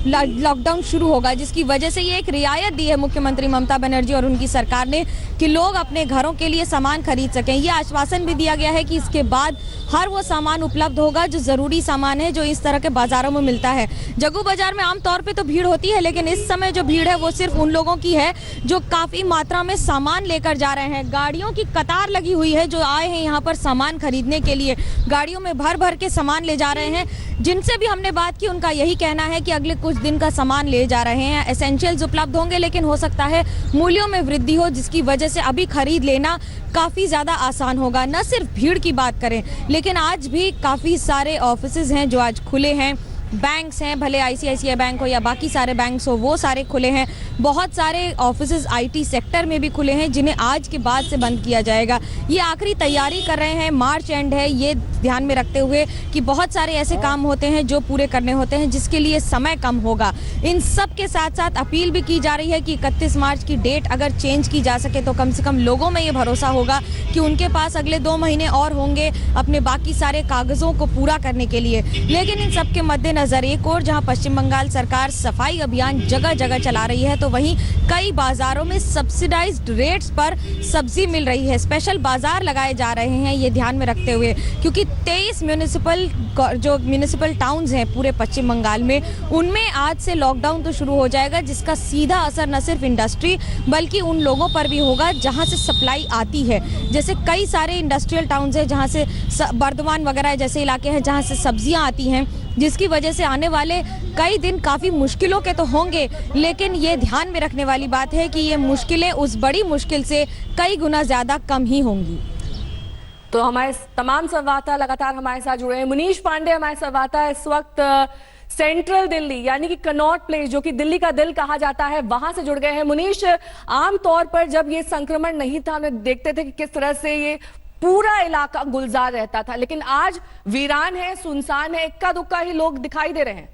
लॉकडाउन शुरू होगा, जिसकी वजह से ये एक रियायत दी है मुख्यमंत्री ममता बनर्जी और उनकी सरकार ने कि लोग अपने घरों के लिए सामान खरीद सकें। ये आश्वासन भी दिया गया है कि इसके बाद हर वो सामान उपलब्ध होगा जो ज़रूरी सामान है, जो इस तरह के बाज़ारों में मिलता है। जग्गू बाजार में आमतौर पे तो भीड़ होती है, लेकिन इस समय जो भीड़ है वो सिर्फ उन लोगों की है जो काफ़ी मात्रा में सामान लेकर जा रहे हैं। गाड़ियों की कतार लगी हुई है, जो आए हैं यहाँ पर सामान खरीदने के लिए, गाड़ियों में भर भर के सामान ले जा रहे हैं। जिनसे भी हमने बात की उनका यही कहना है कि अगले कुछ दिन का सामान ले जा रहे हैं, एसेंशियल्स उपलब्ध होंगे, लेकिन हो सकता है मूल्यों में वृद्धि हो, जिसकी वजह से अभी खरीद लेना काफ़ी ज़्यादा आसान होगा। न सिर्फ भीड़ की बात करें, लेकिन आज भी काफ़ी सारे ऑफिसेज हैं जो आज खुले हैं, बैंक्स हैं, भले आईसीआईसीआई बैंक हो या बाकी सारे बैंक्स हो, वो सारे खुले हैं। बहुत सारे ऑफिसेज आईटी सेक्टर में भी खुले हैं जिन्हें आज के बाद से बंद किया जाएगा। ये आखिरी तैयारी कर रहे हैं, मार्च एंड है, ये ध्यान में रखते हुए कि बहुत सारे ऐसे काम होते हैं जो पूरे करने होते हैं जिसके लिए समय कम होगा। इन सब के साथ साथ अपील भी की जा रही है कि 31 मार्च की डेट अगर चेंज की जा सके तो कम से कम लोगों में ये भरोसा होगा कि उनके पास अगले 2 महीने और होंगे अपने बाकी सारे कागजों को पूरा करने के लिए। लेकिन इन सब के मद्देनजर एक और जहां पश्चिम बंगाल सरकार सफाई अभियान जगह जगह चला रही है, तो वहीं कई बाजारों में सब्सिडाइज्ड रेट्स पर सब्जी मिल रही है। स्पेशल बाजार लगाए जा रहे हैं ये ध्यान में रखते हुए, क्योंकि 23 म्यूनिसिपल टाउन्स हैं पूरे पश्चिम बंगाल में, उनमें आज से लॉकडाउन तो शुरू हो जाएगा, जिसका सीधा असर न सिर्फ इंडस्ट्री बल्कि उन लोगों पर भी होगा जहां से सप्लाई आती है। जैसे कई सारे इंडस्ट्रियल टाउन्स हैं जहां से बर्दवान वगैरह जैसे इलाके हैं जहां से सब्जियां आती हैं, जिसकी वजह से आने वाले कई दिन काफ़ी मुश्किलों के तो होंगे, लेकिन ये ध्यान में रखने वाली बात है कि ये मुश्किलें उस बड़ी मुश्किल से कई गुना ज़्यादा कम ही होंगी। तो हमारे तमाम संवाददाता लगातार हमारे साथ जुड़े हैं। मुनीश पांडे हमारे संवाददाता इस वक्त सेंट्रल दिल्ली यानी कि कनॉट प्लेस जो कि दिल्ली का दिल कहा जाता है, वहां से जुड़ गए हैं। मुनीश, आमतौर पर जब ये संक्रमण नहीं था, हम देखते थे कि किस तरह से ये पूरा इलाका गुलजार रहता था, लेकिन आज वीरान है, सुनसान है, इक्का दुक्का ही लोग दिखाई दे रहे हैं।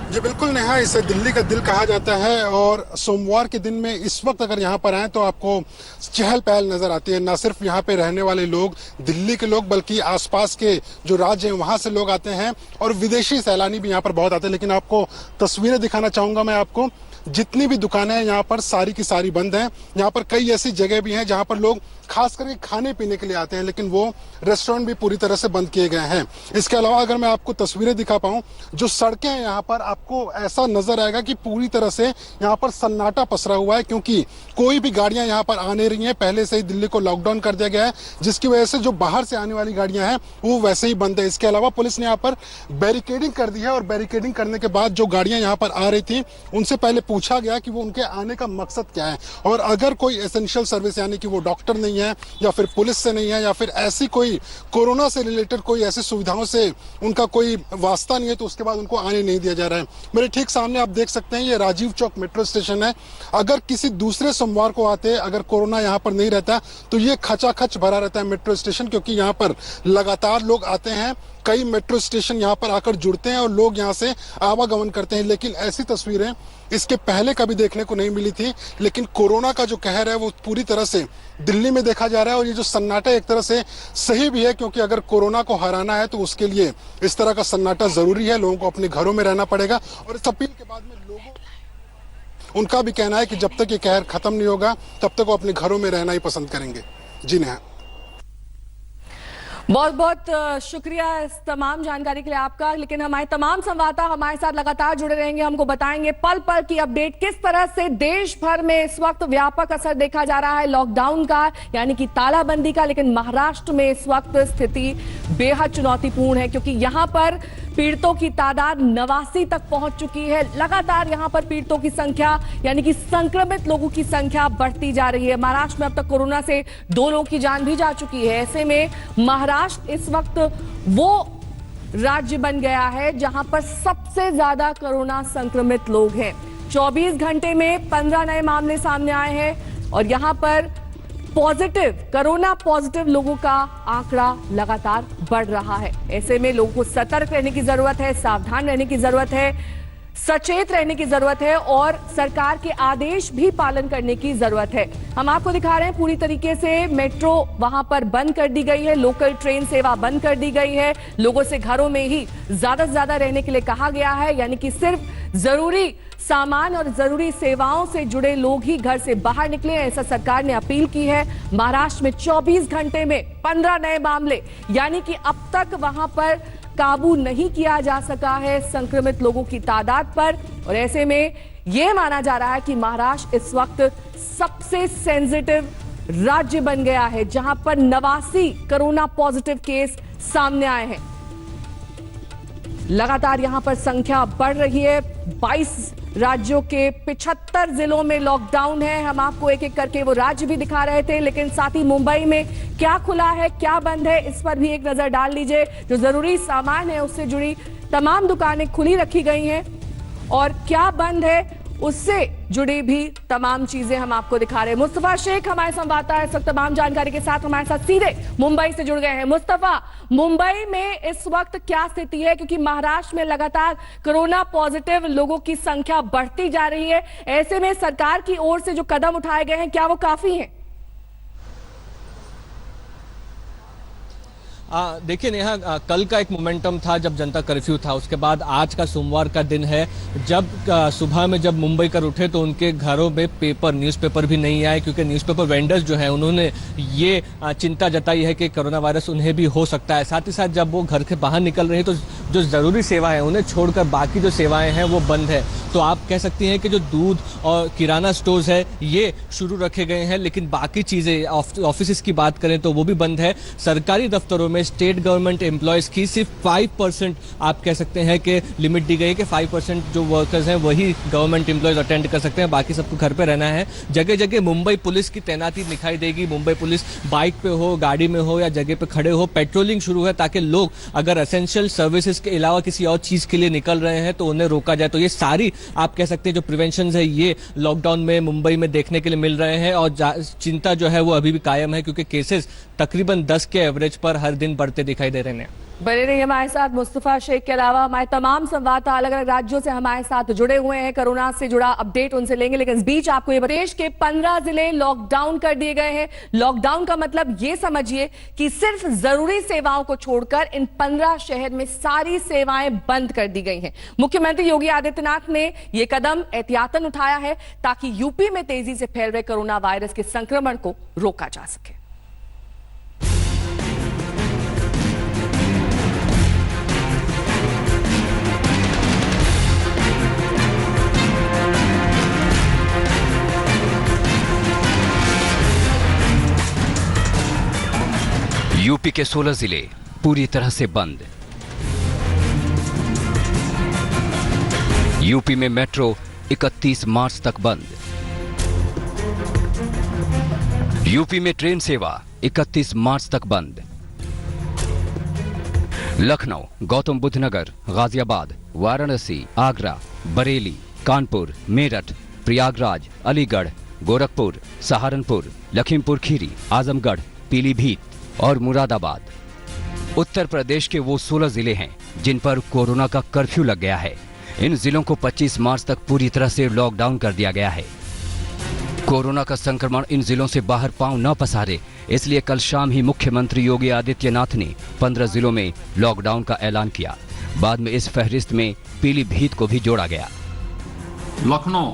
जी बिल्कुल नेहा, इसे दिल्ली का दिल कहा जाता है और सोमवार के दिन में इस वक्त अगर यहाँ पर आए तो आपको चहल पहल नजर आती है। ना सिर्फ यहाँ पे रहने वाले लोग, दिल्ली के लोग, बल्कि आसपास के जो राज्य हैं वहां से लोग आते हैं और विदेशी सैलानी भी यहाँ पर बहुत आते हैं। लेकिन आपको तस्वीरें दिखाना चाहूंगा मैं आपको, जितनी भी दुकानें हैं यहाँ पर सारी की सारी बंद हैं। यहाँ पर कई ऐसी जगह भी हैं जहाँ पर लोग खास करके खाने पीने के लिए आते हैं, लेकिन वो रेस्टोरेंट भी पूरी तरह से बंद किए गए हैं। इसके अलावा अगर मैं आपको तस्वीरें दिखा पाऊं, जो सड़कें हैं यहाँ पर, आपको ऐसा नजर आएगा कि पूरी तरह से यहाँ पर सन्नाटा पसरा हुआ है, क्योंकि कोई भी गाड़ियां यहाँ पर आ नहीं रही हैं। पहले से ही दिल्ली को लॉकडाउन कर दिया गया है, जिसकी वजह से जो बाहर से आने वाली गाड़ियां हैं वो वैसे ही बंद है। इसके अलावा पुलिस ने यहाँ पर बैरिकेडिंग कर दी है और बैरिकेडिंग करने के बाद जो गाड़ियां यहाँ पर आ रही थी उनसे पहले पूछा गया कि वो उनके आने का मकसद क्या है, और अगर कोई एसेंशियल सर्विस यानी कि वो डॉक्टर नहीं है या फिर पुलिस से नहीं है या फिर ऐसी कोई कोरोना से रिलेटेड कोई ऐसी सुविधाओं से उनका कोई वास्ता नहीं है, तो उसके बाद उनको आने नहीं दिया जा रहा है। मेरे ठीक सामने आप देख सकते हैं ये राजीव चौक मेट्रो स्टेशन है। अगर किसी दूसरे सोमवार को आते, अगर कोरोना यहाँ पर नहीं रहता, तो ये खचाखच भरा रहता है मेट्रो स्टेशन, क्योंकि यहाँ पर लगातार लोग आते हैं। कई मेट्रो स्टेशन यहाँ पर आकर जुड़ते हैं और लोग यहाँ से आवागमन करते हैं। लेकिन ऐसी तस्वीरें इसके पहले कभी देखने को नहीं मिली थी। लेकिन कोरोना का जो कहर है वो पूरी तरह से दिल्ली में देखा जा रहा है, और ये जो सन्नाटा एक तरह से सही भी है, क्योंकि अगर कोरोना को हराना है तो उसके लिए इस तरह का सन्नाटा जरूरी है। लोगों को अपने घरों में रहना पड़ेगा, और इस अपील के बाद में लोगों उनका भी कहना है कि जब तक ये कहर खत्म नहीं होगा तब तक वो अपने घरों में रहना ही पसंद करेंगे। जी नेहा, बहुत बहुत शुक्रिया इस तमाम जानकारी के लिए आपका। लेकिन हमारे तमाम संवाददाता हमारे साथ लगातार जुड़े रहेंगे, हमको बताएंगे पल पल की अपडेट, किस तरह से देश भर में इस वक्त व्यापक असर देखा जा रहा है लॉकडाउन का यानी कि तालाबंदी का। लेकिन महाराष्ट्र में इस वक्त स्थिति बेहद चुनौतीपूर्ण है, क्योंकि यहां पर पीड़ितों की तादाद 89 तक पहुंच चुकी है। लगातार यहां पर पीड़ितों की संख्या यानी कि संक्रमित लोगों की संख्या बढ़ती जा रही है। महाराष्ट्र में अब तक कोरोना से 2 लोगों की जान भी जा चुकी है। ऐसे में महाराष्ट्र इस वक्त वो राज्य बन गया है जहां पर सबसे ज्यादा कोरोना संक्रमित लोग हैं। 24 घंटे में 15 नए मामले सामने आए हैं और यहां पर कोरोना पॉजिटिव लोगों का आंकड़ा लगातार बढ़ रहा है। ऐसे में लोगों को सतर्क रहने की जरूरत है, सावधान रहने की जरूरत है, सचेत रहने की जरूरत है और सरकार के आदेश भी पालन करने की जरूरत है। हम आपको दिखा रहे हैं पूरी तरीके से मेट्रो वहां पर बंद कर दी गई है, लोकल ट्रेन सेवा बंद कर दी गई है। लोगों से घरों में ही ज्यादा से ज्यादा रहने के लिए कहा गया है, यानी कि सिर्फ जरूरी सामान और जरूरी सेवाओं से जुड़े लोग ही घर से बाहर निकले, ऐसा सरकार ने अपील की है। महाराष्ट्र में 24 घंटे में 15 नए मामले, यानी कि अब तक वहां पर काबू नहीं किया जा सका है संक्रमित लोगों की तादाद पर। और ऐसे में यह माना जा रहा है कि महाराष्ट्र इस वक्त सबसे सेंसिटिव राज्य बन गया है, जहां पर 89 कोरोना पॉजिटिव केस सामने आए हैं। लगातार यहां पर संख्या बढ़ रही है। 22 राज्यों के 75 जिलों में लॉकडाउन है। हम आपको एक एक करके वो राज्य भी दिखा रहे थे, लेकिन साथ ही मुंबई में क्या खुला है, क्या बंद है, इस पर भी एक नजर डाल लीजिए। जो जरूरी सामान है उससे जुड़ी तमाम दुकानें खुली रखी गई हैं और क्या बंद है उससे जुड़ी भी तमाम चीजें हम आपको दिखा रहे हैं। मुस्तफा शेख हमारे संवाददाता इस वक्त तमाम जानकारी के साथ हमारे साथ सीधे मुंबई से जुड़ गए हैं। मुस्तफा, मुंबई में इस वक्त क्या स्थिति है, क्योंकि महाराष्ट्र में लगातार कोरोना पॉजिटिव लोगों की संख्या बढ़ती जा रही है, ऐसे में सरकार की ओर से जो कदम उठाए गए हैं क्या वो काफी हैं? देखिए नेहा, कल का एक मोमेंटम था जब जनता कर्फ्यू था, उसके बाद आज का सोमवार का दिन है जब सुबह में जब मुंबई कर उठे तो उनके घरों में न्यूज़पेपर भी नहीं आए, क्योंकि न्यूज़पेपर वेंडर्स जो हैं उन्होंने ये चिंता जताई है कि कोरोना वायरस उन्हें भी हो सकता है। साथ ही साथ जब वो घर के बाहर निकल रहे हैं तो जो ज़रूरी सेवा है उन्हें छोड़कर बाकी जो सेवाएं हैं वो बंद है। तो आप कह सकती हैं कि जो दूध और किराना स्टोर्स है ये शुरू रखे गए हैं, लेकिन बाकी चीज़ें ऑफिस की बात करें तो वो भी बंद है। सरकारी दफ्तरों में स्टेट गवर्नमेंट एम्प्लॉयज की सिर्फ 5% आप कह सकते हैं कि लिमिट दी गई है कि 5% जो वर्कर्स हैं वही गवर्नमेंट एम्प्लॉयज अटेंड कर सकते हैं, बाकी सबको घर पे रहना है। जगह जगह मुंबई पुलिस की तैनाती दिखाई देगी। मुंबई पुलिस बाइक पे हो, गाड़ी में हो या जगह पे खड़े हो, पेट्रोलिंग शुरू है ताकि लोग अगर एसेंशियल सर्विसेज के अलावा किसी और चीज के लिए निकल रहे हैं तो उन्हें रोका जाए। तो ये सारी आप कह सकते हैं जो प्रिवेंशन है ये लॉकडाउन में मुंबई में देखने के लिए मिल रहे हैं और चिंता जो है वो अभी भी कायम है, क्योंकि केसेस तकरीबन 10 के एवरेज पर हर दिन बढ़ते दिखाई दे रहे हैं। बने रहिए हमारे साथ। मुस्तफा शेख के अलावा हमारे तमाम संवाददाता अलग अलग राज्यों से हमारे साथ जुड़े हुए हैं, कोरोना से जुड़ा अपडेट उनसे लेंगे। लेकिन इस बीच आपको ये देश के 15 जिले लॉकडाउन कर दिए गए हैं। लॉकडाउन का मतलब ये समझिए कि सिर्फ जरूरी सेवाओं को छोड़कर इन 15 शहर में सारी सेवाएं बंद कर दी गई हैं। मुख्यमंत्री योगी आदित्यनाथ ने यह कदम एहतियातन उठाया है ताकि यूपी में तेजी से फैल रहे कोरोना वायरस के संक्रमण को रोका जा सके। यूपी के 16 जिले पूरी तरह से बंद। यूपी में मेट्रो 31 मार्च तक बंद। यूपी में ट्रेन सेवा 31 मार्च तक बंद। लखनऊ, गौतम बुद्ध नगर, गाजियाबाद, वाराणसी, आगरा, बरेली, कानपुर, मेरठ, प्रयागराज, अलीगढ़, गोरखपुर, सहारनपुर, लखीमपुर खीरी, आजमगढ़, पीलीभीत और मुरादाबाद उत्तर प्रदेश के वो 16 जिले हैं जिन पर कोरोना का कर्फ्यू लग गया है। इन जिलों को 25 मार्च तक पूरी तरह से लॉकडाउन कर दिया गया है। कोरोना का संक्रमण इन जिलों से बाहर पांव न पसारे, इसलिए कल शाम ही मुख्यमंत्री योगी आदित्यनाथ ने 15 जिलों में लॉकडाउन का ऐलान किया। बाद में इस फहरिस्त में पीलीभीत को भी जोड़ा गया। लखनऊ,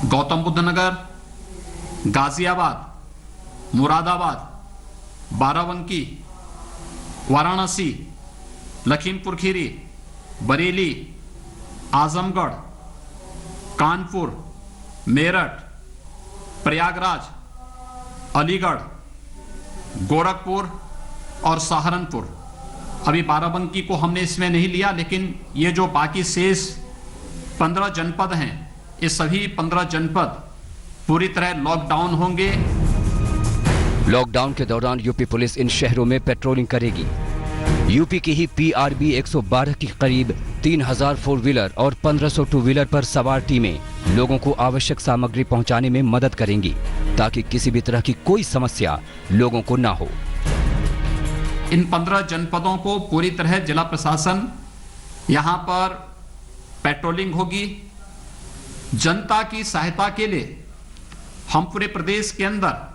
गौतम बुद्ध नगर, गाजियाबाद, मुरादाबाद, बाराबंकी, वाराणसी, लखीमपुर खीरी, बरेली, आजमगढ़, कानपुर, मेरठ, प्रयागराज, अलीगढ़, गोरखपुर और सहारनपुर। अभी बाराबंकी को हमने इसमें नहीं लिया, लेकिन ये जो बाकी शेष 15 जनपद हैं, ये सभी 15 जनपद पूरी तरह लॉकडाउन होंगे। लॉकडाउन के दौरान यूपी पुलिस इन शहरों में पेट्रोलिंग करेगी। यूपी की ही पीआरबी 112 की करीब 3000 फोर व्हीलर और 1500 टू व्हीलर पर सवार टीमें लोगों को आवश्यक सामग्री पहुंचाने में मदद करेंगी ताकि किसी भी तरह की कोई समस्या लोगों को ना हो। इन 15 जनपदों को पूरी तरह जिला प्रशासन यहां पर पेट्रोलिंग होगी। जनता की सहायता के लिए हम पूरे प्रदेश के अंदर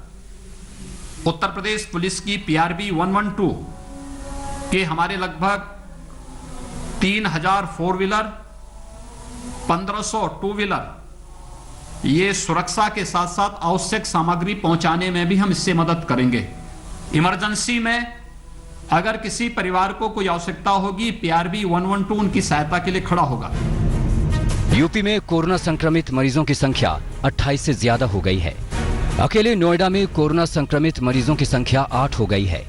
उत्तर प्रदेश पुलिस की पीआरबी 112 के हमारे लगभग 3000 फोर व्हीलर, 1500 टू व्हीलर ये सुरक्षा के साथ साथ आवश्यक सामग्री पहुंचाने में भी हम इससे मदद करेंगे। इमरजेंसी में अगर किसी परिवार को कोई आवश्यकता होगी, पीआरबी 112 उनकी सहायता के लिए खड़ा होगा। यूपी में कोरोना संक्रमित मरीजों की संख्या 28 से ज्यादा हो गई है। अकेले नोएडा में कोरोना संक्रमित मरीजों की संख्या 8 हो गई है।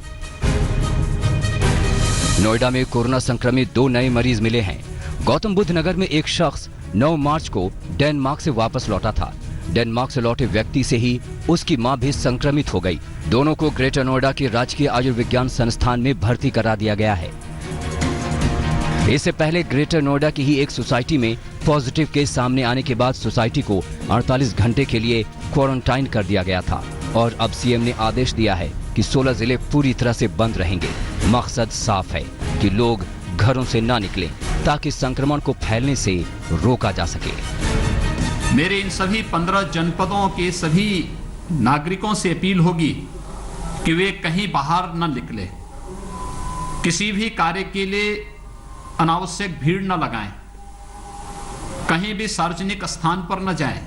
नोएडा में कोरोना संक्रमित 2 नए मरीज मिले हैं। गौतम बुद्ध नगर में एक शख्स 9 मार्च को डेनमार्क से वापस लौटा था। डेनमार्क से लौटे व्यक्ति से ही उसकी मां भी संक्रमित हो गई। दोनों को ग्रेटर नोएडा के राजकीय आयुर्विज्ञान संस्थान में भर्ती करा दिया गया है। इससे पहले ग्रेटर नोएडा की ही एक सोसाइटी में पॉजिटिव केस सामने आने के बाद सोसाइटी को 48 घंटे के लिए क्वारंटाइन कर दिया गया था और अब सीएम ने आदेश दिया है कि 16 जिले पूरी तरह से बंद रहेंगे। मकसद साफ है कि लोग घरों से ना निकलें ताकि संक्रमण को फैलने से रोका जा सके। मेरे इन सभी 15 जनपदों के सभी नागरिकों से अपील होगी कि वे कहीं बाहर न निकले, किसी भी कार्य के लिए अनावश्यक भीड़ न लगाएं, कहीं भी सार्वजनिक स्थान पर न जाएं,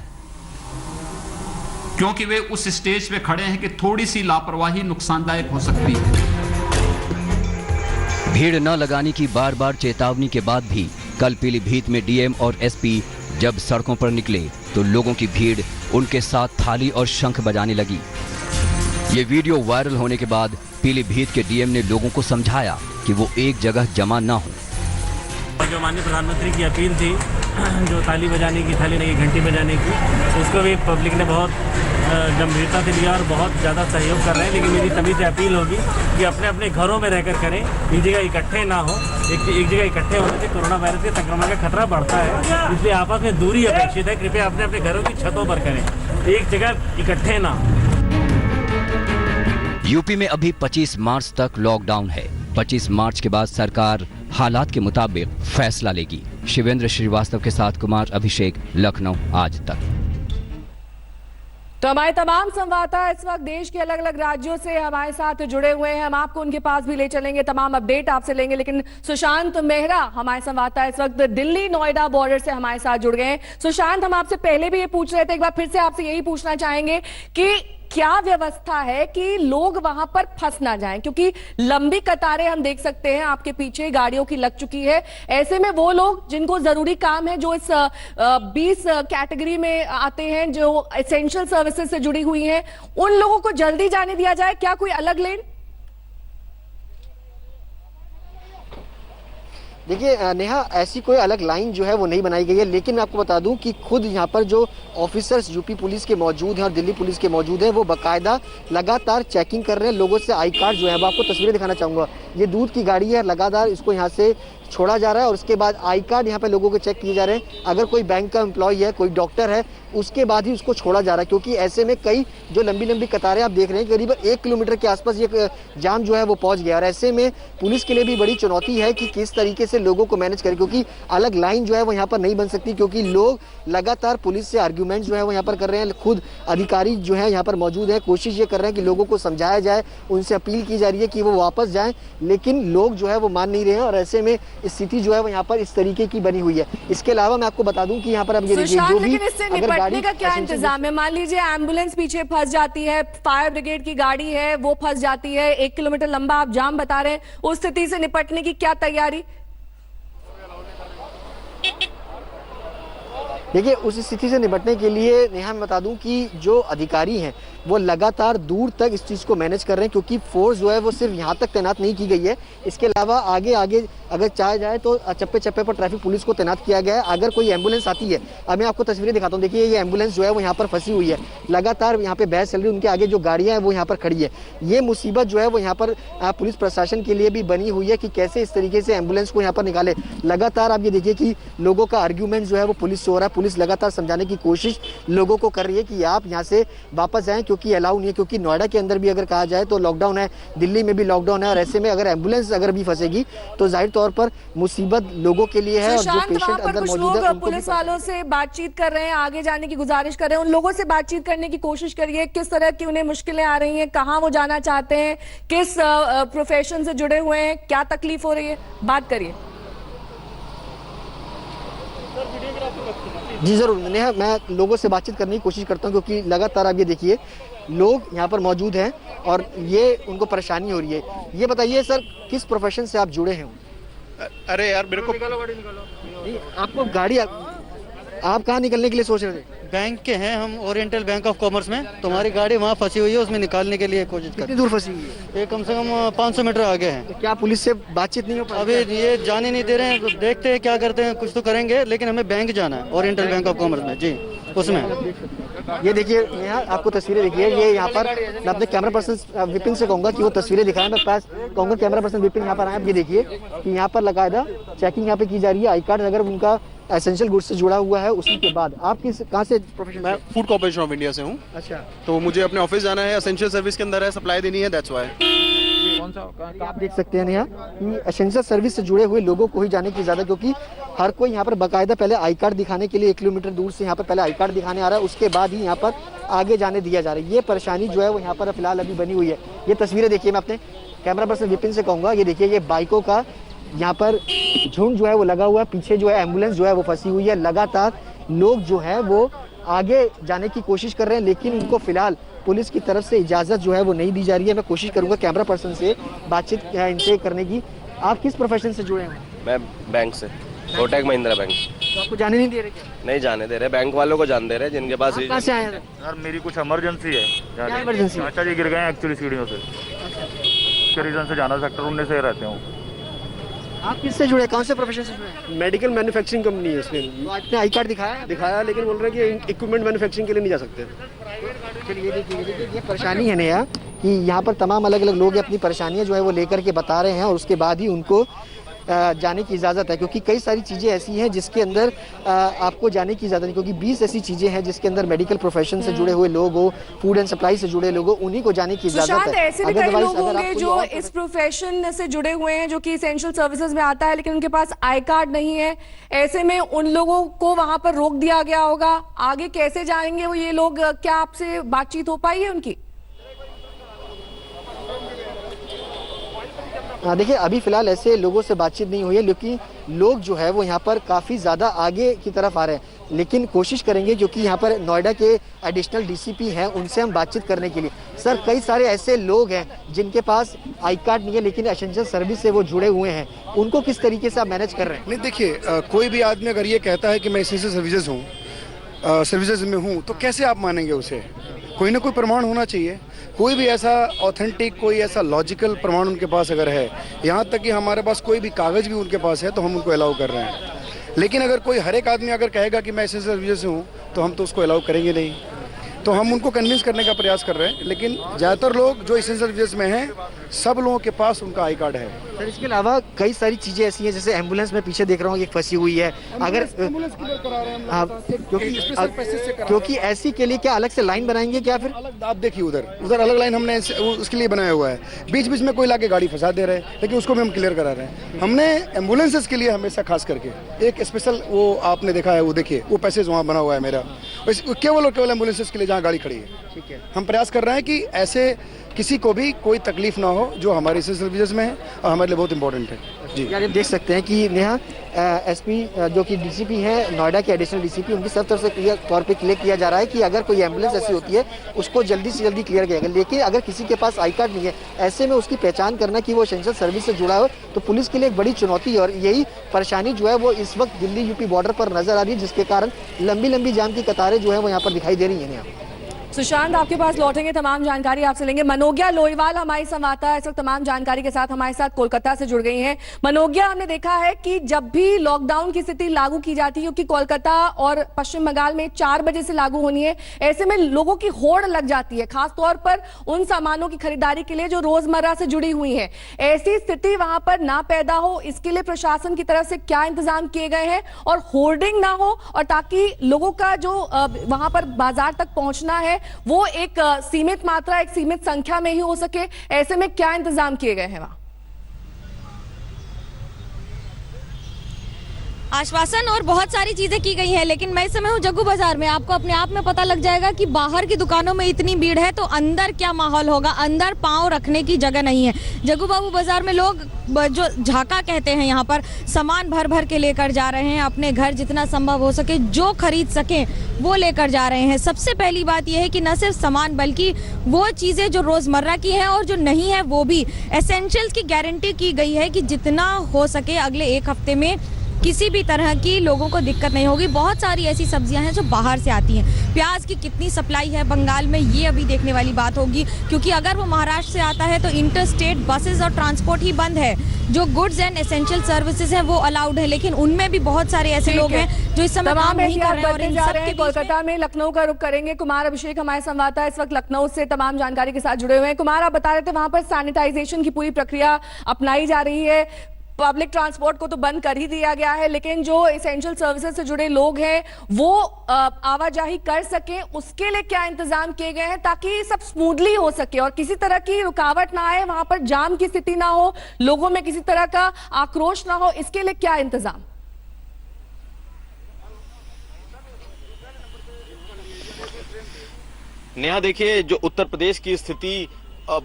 क्योंकि वे उस स्टेज पे खड़े हैं कि थोड़ी सी लापरवाही नुकसानदायक हो सकती है। भीड़ न लगाने की बार बार चेतावनी के बाद भी कल पीलीभीत में डीएम और एसपी जब सड़कों पर निकले तो लोगों की भीड़ उनके साथ थाली और शंख बजाने लगी। ये वीडियो वायरल होने के बाद पीलीभीत के डीएम ने लोगों को समझाया कि वो एक जगह जमा न हो। जो माननीय प्रधानमंत्री की अपील थी, जो थाली बजाने की, थाली नहीं घंटी बजाने की, उसको भी पब्लिक ने बहुत गंभीरता से लिया और बहुत ज़्यादा सहयोग कर रहे हैं। लेकिन मेरी सभी से अपील होगी कि अपने अपने घरों में रहकर करें, एक जगह इकट्ठे ना हो। एक जगह इकट्ठे होने से कोरोना वायरस के संक्रमण का खतरा बढ़ता है, इसलिए आपस में दूरी अपेक्षित है। कृपया अपने अपने घरों की छतों पर करें, एक जगह इकट्ठे ना हो। यूपी में अभी 25 मार्च तक लॉकडाउन है। 25 मार्च के बाद सरकार हालात के मुताबिक फैसला लेगी। शिवेंद्र श्रीवास्तव के साथ कुमार अभिषेक, लखनऊ आज तक। तो हमारे तमाम संवाददाता इस वक्त देश के अलग अलग राज्यों से हमारे साथ जुड़े हुए हैं। हम आपको उनके पास भी ले चलेंगे, तमाम अपडेट आपसे लेंगे। लेकिन सुशांत मेहरा हमारे संवाददाता इस वक्त दिल्ली नोएडा बॉर्डर से हमारे साथ जुड़ गए हैं। सुशांत, हम आपसे पहले भी ये पूछ रहे थे, एक बार फिर से आपसे यही पूछना चाहेंगे कि क्या व्यवस्था है कि लोग वहां पर फंस ना जाएं, क्योंकि लंबी कतारें हम देख सकते हैं आपके पीछे गाड़ियों की लग चुकी है। ऐसे में वो लोग जिनको जरूरी काम है, जो इस 20 कैटेगरी में आते हैं, जो एसेंशियल सर्विसेज से जुड़ी हुई हैं, उन लोगों को जल्दी जाने दिया जाए, क्या कोई अलग लेन? देखिए नेहा, ऐसी कोई अलग लाइन जो है वो नहीं बनाई गई है। लेकिन मैं आपको बता दूं कि खुद यहाँ पर जो ऑफिसर्स यूपी पुलिस के मौजूद हैं और दिल्ली पुलिस के मौजूद हैं, वो बाकायदा लगातार चेकिंग कर रहे हैं लोगों से। आई कार्ड जो है, वो आपको तस्वीरें दिखाना चाहूँगा। ये दूध की गाड़ी है, लगातार इसको यहाँ से छोड़ा जा रहा है और उसके बाद आई कार्ड यहाँ पे लोगों के चेक किए जा रहे हैं। अगर कोई बैंक का एम्प्लॉय है, कोई डॉक्टर है, उसके बाद ही उसको छोड़ा जा रहा है, क्योंकि ऐसे में कई जो लंबी लंबी कतारें आप देख रहे हैं, करीब 1 किलोमीटर के आसपास ये जाम जो है वो पहुंच गया। और ऐसे में पुलिस के लिए भी बड़ी चुनौती है कि किस तरीके से लोगों को मैनेज करें, क्योंकि अलग लाइन जो है वो यहाँ पर नहीं बन सकती, क्योंकि लोग लगातार पुलिस से आर्ग्यूमेंट जो है वो यहाँ पर कर रहे हैं। खुद अधिकारी जो है यहाँ पर मौजूद है, कोशिश ये कर रहे हैं कि लोगों को समझाया जाए, उनसे अपील की जा रही है कि वो वापस जाएं, लेकिन लोग जो है वो मान नहीं रहे हैं। और ऐसे में स्थिति जो है वो यहाँ पर इस तरीके की बनी हुई है। इसके अलावा मैं आपको बता दूं कि यहाँ पर अब ये जो भी अगर गाड़ी का क्या इंतजाम है, मान लीजिए एम्बुलेंस पीछे फंस जाती है, फायर ब्रिगेड की गाड़ी है वो फंस जाती है, 1 किलोमीटर लंबा आप जाम बता रहे हैं, उस स्थिति से निपटने की क्या तैयारी? देखिए, उस स्थिति से निपटने के लिए नेहा मैं बता दूं कि जो अधिकारी हैं वो लगातार दूर तक इस चीज़ को मैनेज कर रहे हैं, क्योंकि फोर्स जो है वो सिर्फ यहाँ तक तैनात नहीं की गई है। इसके अलावा आगे आगे अगर चाहे जाए तो चप्पे चप्पे पर ट्रैफिक पुलिस को तैनात किया गया है। अगर कोई एम्बुलेंस आती है, अब मैं आपको तस्वीरें दिखाता हूँ। देखिए, ये एम्बुलेंस जो है वो यहाँ पर फंसी हुई है, लगातार यहाँ पे बहस चल रही है, उनके आगे जो गाड़ियाँ हैं वो यहाँ पर खड़ी है। ये मुसीबत जो है वो यहाँ पर पुलिस प्रशासन के लिए भी बनी हुई है कि कैसे इस तरीके से एम्बुलेंस को यहाँ पर निकाले। लगातार आप ये देखिए कि लोगों का आर्ग्यूमेंट जो है वो पुलिस से हो रहा है। पुलिस लगातार समझाने की कोशिश लोगों को कर रही है कि आप यहाँ से वापस जाएं, क्योंकि अलाउ नहीं है, क्योंकि नोएडा के अंदर भी अगर कहा जाए तो लॉकडाउन है, दिल्ली में भी लॉकडाउन है। और ऐसे में अगर एम्बुलेंस अगर भी फंसेगी तो जाहिर तौर पर मुसीबत लोगों के लिए है। और जो पेशेंट अंदर मौजूद है, पुलिस वालों से बातचीत कर रहे हैं, आगे जाने की गुजारिश कर रहे हैं, उन लोगों से बातचीत करने की कोशिश करिए। किस तरह की उन्हें मुश्किलें आ रही हैं, कहाँ वो जाना चाहते हैं, किस प्रोफेशन से जुड़े हुए हैं, क्या तकलीफ हो रही है, बात करिए। जी जरूर नेहा, मैं लोगों से बातचीत करने की कोशिश करता हूं, क्योंकि लगातार आप ये देखिए लोग यहाँ पर मौजूद हैं और ये उनको परेशानी हो रही है। ये बताइए सर, किस प्रोफेशन से आप जुड़े हैं? अरे यार मेरे को आपको गाड़ी आप कहाँ निकलने के लिए सोच रहे थे? बैंक के हैं हम, ओरिएंटल बैंक ऑफ कॉमर्स में। तुम्हारी गाड़ी वहाँ फंसी हुई है, उसमें निकालने के लिए कोशिश कर। कितनी दूर फंसी हुई है? ये कम से कम 500 मीटर आगे है। तो क्या पुलिस से बातचीत नहीं हो पाई? अभी ये जाने नहीं दे रहे हैं, तो देखते हैं क्या करते हैं, कुछ तो करेंगे, लेकिन हमें बैंक जाना है, ओरिएंटल बैंक ऑफ कॉमर्स में जी, उसमें। ये देखिए यहाँ आपको तस्वीरें देखिए, ये यहाँ पर मैं अपने कैमरा पर्सन विपिन से कहूंगा कि वो तस्वीरें दिखाएं। मैं पास कहूंगा कैमरा पर्सन विपिन यहाँ पर आए। आप ये देखिए कि यहाँ पर लगातार चेकिंग यहाँ पे की जा रही है। आई कार्ड अगर उनका एसेंशियल गुड्स से जुड़ा हुआ है, उसी के बाद आप कहाँ से प्रोफेशन? मैं फूड कॉर्पोरेशन ऑफ इंडिया से हूँ। अच्छा, तो मुझे अपने ऑफिस जाना है, एसेंशियल सर्विस के अंदर है, सप्लाई देनी है, दैट्स व्हाई। कौन सा आप देख सकते हैं यहाँ कि एसेंशियल सर्विस से जुड़े हुए लोगों को ही जाने की ज़्यादा, क्योंकि हर कोई यहाँ पर बाकायदा पहले आई कार्ड दिखाने के लिए 1 किलोमीटर दूर से यहाँ पर पहले आई कार्ड दिखाने आ रहा है, उसके बाद ही यहाँ पर आगे जाने दिया जा रहा है। ये परेशानी जो है वो यहाँ पर फिलहाल अभी बनी हुई है। ये तस्वीरें देखिए, मैं अपने कैमरा पर्सन विपिन से कहूँगा, ये देखिए ये बाइकों का यहाँ पर झुंड जो है वो लगा हुआ है, पीछे जो है एम्बुलेंस जो है वो फंसी हुई है। लगातार लोग जो है वो आगे जाने की कोशिश कर रहे हैं, लेकिन उनको फिलहाल पुलिस की तरफ से इजाज़त जो है वो नहीं दी जा रही है। मैं कोशिश करूंगा कैमरा पर्सन से बातचीत इनसे करने की। आप किस प्रोफेशन से जुड़े हैं? मैं बैंक से, कोटक महिंद्रा बैंक। तो आपको जाने नहीं दे रहे क्या? नहीं जाने दे रहे, बैंक वालों को जाने दे रहे जिनके पास। कहाँ से आए हैं? यार मेरी कुछ इमरजेंसी है। क्या इमरजेंसी? चाचा जी गिर गए हैं एक्चुअली सीढ़ियों से, के रीजन से जाना, सेक्टर 19 से रहते हूँ। आप किससे जुड़े, कौन से प्रोफेशन से जुड़े? मेडिकल मैन्युफैक्चरिंग कंपनी है इसमें। तो आपने आई कार्ड दिखाया? दिखाया, लेकिन बोल रहे हैं कि इक्विपमेंट मैन्युफैक्चरिंग के लिए नहीं जा सकते। चलिए देखिए ये परेशानी है नया कि यहाँ पर तमाम अलग अलग लोग अपनी परेशानियाँ जो है वो लेकर के बता रहे हैं, और उसके बाद ही उनको जाने की इजाज़त है, क्योंकि कई सारी चीज़ें ऐसी हैं जिसके अंदर आपको जाने की इजाज़त नहीं, क्योंकि 20 ऐसी चीज़ें हैं जिसके अंदर मेडिकल प्रोफेशन से जुड़े हुए लोग हो, फूड एंड सप्लाई से जुड़े लोग हो, उन्हीं को जाने की इजाज़त है। ऐसे भी कई लोग होंगे जो इस प्रोफेशन से जुड़े हुए हैं, जो कि एसेंशियल सर्विसेज में आता है, लेकिन उनके पास आई कार्ड नहीं है। ऐसे में उन लोगों को वहां पर रोक दिया गया होगा। आगे कैसे जाएंगे वो ये लोग? क्या आपसे बातचीत हो पाई है उनकी? देखिए अभी फिलहाल ऐसे लोगों से बातचीत नहीं हुई है, लेकिन लोग जो है वो यहाँ पर काफ़ी ज़्यादा आगे की तरफ आ रहे हैं। लेकिन कोशिश करेंगे, क्योंकि यहाँ पर नोएडा के एडिशनल डीसीपी हैं, उनसे हम बातचीत करने के लिए। सर, कई सारे ऐसे लोग हैं जिनके पास आई कार्ड नहीं है, लेकिन एसेंशियल सर्विस से वो जुड़े हुए हैं, उनको किस तरीके से आप मैनेज कर रहे हैं? नहीं देखिए, कोई भी आदमी अगर ये कहता है कि मैं एसेंशियल सर्विसेज में हूँ, तो कैसे आप मानेंगे उसे? कोई ना कोई प्रमाण होना चाहिए, कोई भी ऐसा ऑथेंटिक, कोई ऐसा लॉजिकल प्रमाण उनके पास अगर है। यहाँ तक कि हमारे पास कोई भी कागज़ भी उनके पास है तो हम उनको अलाउ कर रहे हैं। लेकिन अगर कोई हर एक आदमी अगर कहेगा कि मैं एसेंशियल सर्विसेज से हूँ, तो हम तो उसको अलाउ करेंगे नहीं। तो हम उनको कन्विंस करने का प्रयास कर रहे हैं, लेकिन ज़्यादातर लोग जो एसेंशियल सर्विसेज में हैं, सब लोगों के पास उनका आई कार्ड है। सर, इसके अलावा कई सारी चीज़ें ऐसी हैं, जैसे एम्बुलेंस में पीछे देख रहा हूँ एक फंसी हुई है। अगर क्योंकि ऐसी के लिए क्या अलग से लाइन बनाएंगे क्या? फिर अलग आप देखिए, उधर अलग लाइन हमने उसके लिए बनाया हुआ है। बीच बीच में कोई लाके गाड़ी फंसा दे रहे हैं, लेकिन उसको भी हम क्लियर करा रहे हैं। हमने एम्बुलेंसेज के लिए हमेशा खास करके एक स्पेशल, वो आपने देखा है, वो देखिए वो पैसेज वहाँ बना हुआ है मेरा, केवल और केवल एम्बुलेंसेज के लिए जहाँ गाड़ी खड़ी है। ठीक है, हम प्रयास कर रहे हैं कि ऐसे किसी को भी कोई तकलीफ ना हो जो हमारे एसेंशियल सर्विसेज में है और हमारे लिए बहुत इंपॉर्टेंट है जी। यार, देख सकते हैं कि नेहा एसपी जो कि डीसीपी है नोएडा के एडिशनल डीसीपी, उनकी सब तरफ से क्लियर तौर पे क्लियर किया जा रहा है कि अगर कोई एम्बुलेंस ऐसी होती है उसको जल्दी से जल्दी क्लियर किया जाएगा। लेकिन अगर किसी के पास आई कार्ड नहीं है, ऐसे में उसकी पहचान करना कि वो एसेंशियल सर्विस से जुड़ा हो, तो पुलिस के लिए एक बड़ी चुनौती है। और यही परेशानी जो है वो इस वक्त दिल्ली यूपी बॉर्डर पर नजर आ रही है, जिसके कारण लंबी लंबी जाम की कतारें जो है वो यहाँ पर दिखाई दे रही है। सुशांत, आपके पास लौटेंगे, तमाम जानकारी आपसे लेंगे। मनोज्ञा लोईवाल हमारी संवाददाता इस वक्त तमाम जानकारी के साथ हमारे साथ कोलकाता से जुड़ गई हैं। मनोज्ञा, हमने देखा है कि जब भी लॉकडाउन की स्थिति लागू की जाती है, क्योंकि कोलकाता और पश्चिम बंगाल में 4 बजे से लागू होनी है, ऐसे में लोगों की होड़ लग जाती है, खासतौर पर उन सामानों की खरीदारी के लिए जो रोजमर्रा से जुड़ी हुई है। ऐसी स्थिति वहां पर ना पैदा हो, इसके लिए प्रशासन की तरफ से क्या इंतजाम किए गए हैं, और होर्डिंग ना हो, और ताकि लोगों का जो वहां पर बाजार तक पहुंचना है वो एक सीमित मात्रा, एक सीमित संख्या में ही हो सके, ऐसे में क्या इंतजाम किए गए हैं वहां? आश्वासन और बहुत सारी चीजें की गई हैं, लेकिन मैं इस समय हूँ जग्गू बाजार में। आपको अपने आप में पता लग जाएगा कि बाहर की दुकानों में इतनी भीड़ है तो अंदर क्या माहौल होगा। अंदर पांव रखने की जगह नहीं है। जग्गू बाबू बाजार में लोग जो झाका कहते हैं, यहाँ पर सामान भर भर के लेकर जा रहे हैं, अपने घर जितना संभव हो सके जो खरीद सके वो लेकर जा रहे हैं। सबसे पहली बात यह है कि न सिर्फ सामान बल्कि वो चीजें जो रोजमर्रा की हैं और जो नहीं है वो भी। एसेंशियल्स की गारंटी की गई है कि जितना हो सके अगले 1 हफ्ते में किसी भी तरह की लोगों को दिक्कत नहीं होगी। बहुत सारी ऐसी सब्जियां हैं जो बाहर से आती हैं। प्याज की कितनी सप्लाई है बंगाल में, ये अभी देखने वाली बात होगी, क्योंकि अगर वो महाराष्ट्र से आता है तो इंटर स्टेट बसेस और ट्रांसपोर्ट ही बंद है। जो गुड्स एंड एसेंशियल सर्विसेज हैं वो अलाउड है, लेकिन उनमें भी बहुत सारे ऐसे लोग हैं जो इस समय काम नहीं कर रहे हैं। और इन सब के कोलकाता में लखनऊ का रुख करेंगे। कुमार अभिषेक हमारे संवाददाता इस वक्त लखनऊ से तमाम जानकारी के साथ जुड़े हुए हैं। कुमार, आप बता रहे थे वहां पर सैनिटाइजेशन की पूरी प्रक्रिया अपनाई जा रही है। पब्लिक ट्रांसपोर्ट को तो बंद कर ही दिया गया है, लेकिन जो एसेंशियल सर्विसेज से जुड़े लोग हैं वो आवाजाही कर सकें, उसके लिए क्या इंतजाम किए गए हैं ताकि सब स्मूथली हो सके और किसी तरह की रुकावट ना आए, वहां पर जाम की स्थिति ना हो, लोगों में किसी तरह का आक्रोश ना हो, इसके लिए क्या इंतजाम? नेहा, देखिए, जो उत्तर प्रदेश की स्थिति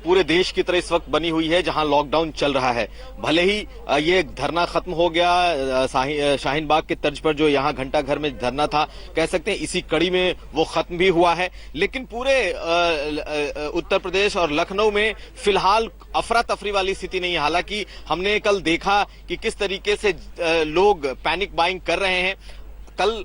पूरे देश की तरह इस वक्त बनी हुई है, जहां लॉकडाउन चल रहा है। भले ही ये धरना खत्म हो गया, शाहीन बाग के तर्ज पर जो यहां घंटा घर में धरना था, कह सकते हैं इसी कड़ी में वो खत्म भी हुआ है, लेकिन पूरे उत्तर प्रदेश और लखनऊ में फिलहाल अफरा तफरी वाली स्थिति नहीं है। हालांकि हमने कल देखा कि किस तरीके से लोग पैनिक बाइंग कर रहे हैं। कल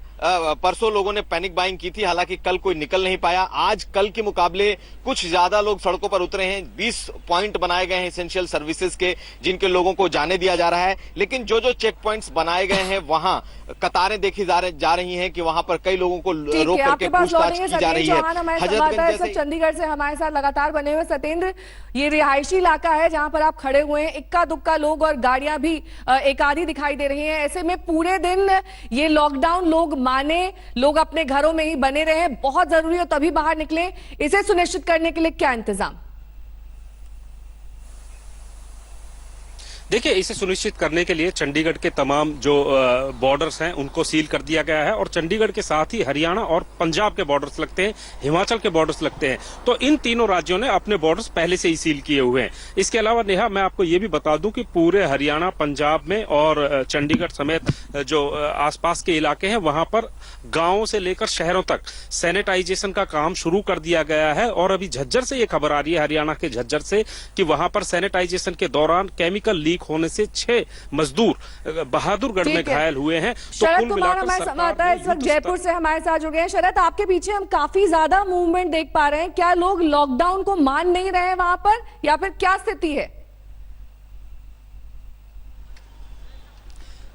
परसों लोगों ने पैनिक बाइंग की थी, हालांकि कल कोई निकल नहीं पाया। आज कल के मुकाबले कुछ ज्यादा लोग सड़कों पर उतरे हैं। 20 पॉइंट बनाए गए हैं एसेंशियल सर्विसेज के, जिनके लोगों को जाने दिया जा रहा है, लेकिन जो जो चेक पॉइंट्स बनाए गए हैं वहां कतारें देखी जा रही हैं कि वहां पर कई लोगों को रोक करके पूछताछ की जा रही है। चंडीगढ़ से हमारे साथ लगातार बने हुए सत्येंद्र, ये रिहायशी इलाका है जहां पर आप खड़े हुए हैं, इक्का दुक्का लोग और गाड़ियां भी एक आधी दिखाई दे रही हैं। ऐसे में पूरे दिन ये लॉकडाउन लोग माने, लोग अपने घरों में ही बने रहे, बहुत जरूरी हो तभी बाहर निकले, इसे सुनिश्चित करने के लिए क्या इंतजाम? देखिए, इसे सुनिश्चित करने के लिए चंडीगढ़ के तमाम जो बॉर्डर्स हैं उनको सील कर दिया गया है और चंडीगढ़ के साथ ही हरियाणा और पंजाब के बॉर्डर्स लगते हैं, हिमाचल के बॉर्डर्स लगते हैं। तो इन तीनों राज्यों ने अपने बॉर्डर्स पहले से ही सील किए हुए हैं। इसके अलावा नेहा, मैं आपको ये भी बता दूं कि पूरे हरियाणा, पंजाब में और चंडीगढ़ समेत जो आसपास के इलाके हैं वहां पर गांवों से लेकर शहरों तक सैनिटाइजेशन का काम शुरू कर दिया गया है। और अभी झज्जर से ये खबर आ रही है, हरियाणा के झज्जर से, कि वहां पर सैनिटाइजेशन के दौरान केमिकल लीक होने से 6 मजदूर बहादुरगढ़ में घायल हुए हैं। तो कुल मिलाकर हमारे संवाददाता इस वक्त जयपुर से हमारे साथ जुड़ गए हैं। शरद, आपके पीछे हम काफी ज्यादा मूवमेंट देख पा रहे हैं, क्या लोग लॉकडाउन को मान नहीं रहे हैं वहां पर, या फिर क्या स्थिति है?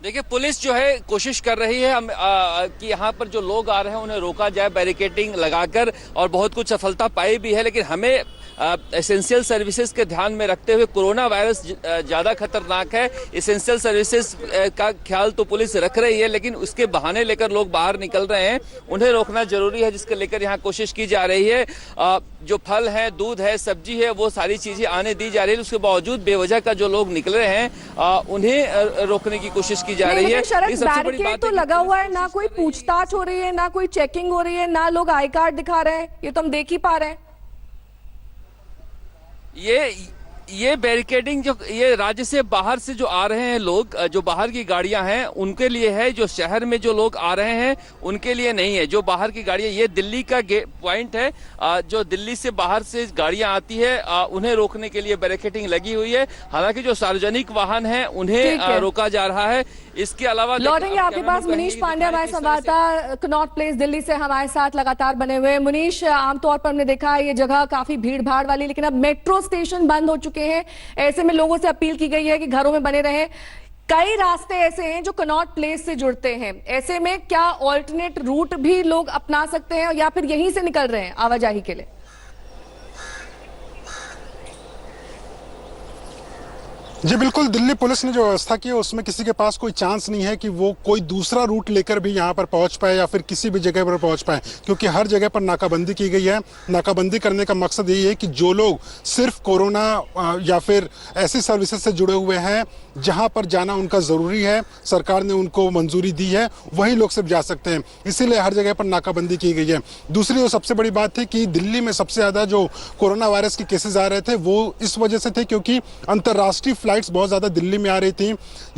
देखिए, पुलिस जो है कोशिश कर रही है कि यहाँ पर जो लोग आ रहे हैं उन्हें रोका जाए बैरिकेडिंग लगाकर, और बहुत कुछ सफलता पाई भी है। लेकिन हमें एसेंशियल सर्विसेज के ध्यान में रखते हुए, कोरोना वायरस ज़्यादा खतरनाक है, एसेंशियल सर्विसेज का ख्याल तो पुलिस रख रही है, लेकिन उसके बहाने लेकर लोग बाहर निकल रहे हैं, उन्हें रोकना जरूरी है, जिसके लेकर यहाँ कोशिश की जा रही है। जो फल है, दूध है, सब्जी है, वो सारी चीज़ें आने दी जा रही है। उसके बावजूद बेवजह का जो लोग निकल रहे हैं उन्हें रोकने की कोशिश की जा रही है। बैरिकेड तो लगा हुआ है, ना कोई पूछताछ हो रही है, ना कोई चेकिंग हो रही है, ना लोग आई कार्ड दिखा रहे हैं, ये तो हम देख ही पा रहे हैं। ये बैरिकेडिंग जो ये राज्य से बाहर से जो आ रहे हैं लोग, जो बाहर की गाड़ियां हैं उनके लिए है, जो शहर में जो लोग आ रहे हैं उनके लिए नहीं है। जो बाहर की गाड़ियां, ये दिल्ली का पॉइंट है, जो दिल्ली से बाहर से गाड़ियां आती है उन्हें रोकने के लिए बैरिकेडिंग लगी हुई है। हालांकि जो सार्वजनिक वाहन है उन्हें रोका जा रहा है। इसके अलावा लौटेंगे आपके पास मुनीश पांडे, हमारे संवाददाता कनॉट प्लेस दिल्ली से हमारे साथ लगातार बने हुए। मुनीश, आमतौर पर हमने देखा है ये जगह काफी भीड़ भाड़ वाली, लेकिन अब मेट्रो स्टेशन बंद हो चुके हैं, ऐसे में लोगों से अपील की गई है कि घरों में बने रहें। कई रास्ते ऐसे हैं जो कनॉट प्लेस से जुड़ते हैं, ऐसे में क्या ऑल्टरनेट रूट भी लोग अपना सकते हैं या फिर यहीं से निकल रहे हैं आवाजाही के लिए? जी बिल्कुल, दिल्ली पुलिस ने जो व्यवस्था की है उसमें किसी के पास कोई चांस नहीं है कि वो कोई दूसरा रूट लेकर भी यहाँ पर पहुँच पाए या फिर किसी भी जगह पर पहुँच पाए, क्योंकि हर जगह पर नाकाबंदी की गई है। नाकाबंदी करने का मकसद यही है कि जो लोग सिर्फ कोरोना या फिर ऐसी सर्विसेज से जुड़े हुए हैं जहाँ पर जाना उनका ज़रूरी है, सरकार ने उनको मंजूरी दी है, वही लोग सिर्फ जा सकते हैं, इसीलिए हर जगह पर नाकाबंदी की गई है। दूसरी जो सबसे बड़ी बात थी कि दिल्ली में सबसे ज़्यादा जो कोरोना वायरस के केसेज आ रहे थे वो इस वजह से थे क्योंकि अंतर्राष्ट्रीय फ्लाइट फ्लाइट्स बहुत ज़्यादा दिल्ली में आ रही थी।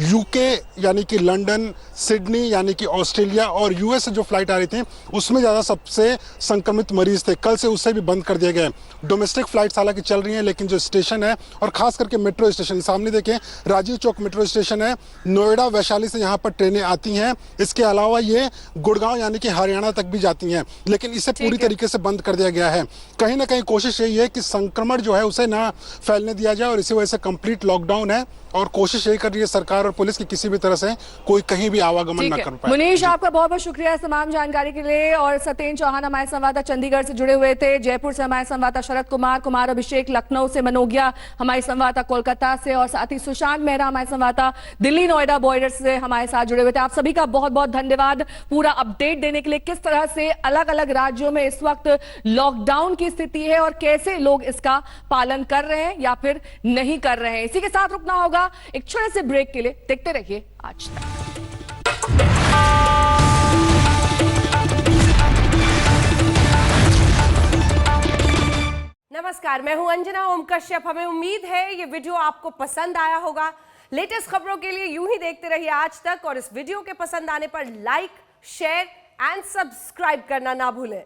यूके यानी कि लंदन, सिडनी यानी कि ऑस्ट्रेलिया और यूएस से जो फ्लाइट आ रही थी उसमें ज़्यादा सबसे संक्रमित मरीज थे। कल से उससे भी बंद कर दिए गए। डोमेस्टिक फ्लाइट्स हालांकि चल रही हैं, लेकिन जो स्टेशन है और खास करके मेट्रो स्टेशन, सामने देखें राजीव चौक मेट्रो स्टेशन है, नोएडा वैशाली से यहाँ पर ट्रेनें आती हैं। इसके अलावा ये गुड़गांव यानी कि हरियाणा तक भी जाती हैं, लेकिन इसे पूरी तरीके से बंद कर दिया गया है। कहीं ना कहीं कोशिश यही है कि संक्रमण जो है उसे ना फैलने दिया जाए और इसी वजह से कंप्लीट लॉकडाउन है और कोशिश यही कर रही है सरकार और पुलिस की किसी भी तरह से कोई कहीं भी आवागमन न कर पाए। मुनीश, आपका बहुत बहुत शुक्रिया इस तमाम जानकारी के लिए। और सत्येंद्र चौहान हमारे संवाददाता चंडीगढ़ से जुड़े हुए थे, जयपुर से हमारे संवाददाता शरद कुमार अभिषेक लखनऊ से, मनोगिया हमारे संवाददाता कोलकाता से और साथ ही सुशांत मेहरा हमारे संवाददाता दिल्ली नोएडा बॉर्डर से हमारे साथ जुड़े हुए थे। आप सभी का बहुत बहुत धन्यवाद पूरा अपडेट देने के लिए। किस तरह से अलग अलग राज्यों में इस वक्त लॉकडाउन की स्थिति है और कैसे लोग इसका पालन कर रहे हैं या फिर नहीं कर रहे हैं। इसी के साथ रुकना होगा एक छोटे से ब्रेक के लिए। देखते रहिए आज तक। नमस्कार, मैं हूं अंजना ओम कश्यप। हमें उम्मीद है ये वीडियो आपको पसंद आया होगा। लेटेस्ट खबरों के लिए यूं ही देखते रहिए आज तक और इस वीडियो के पसंद आने पर लाइक, शेयर एंड सब्सक्राइब करना ना भूलें।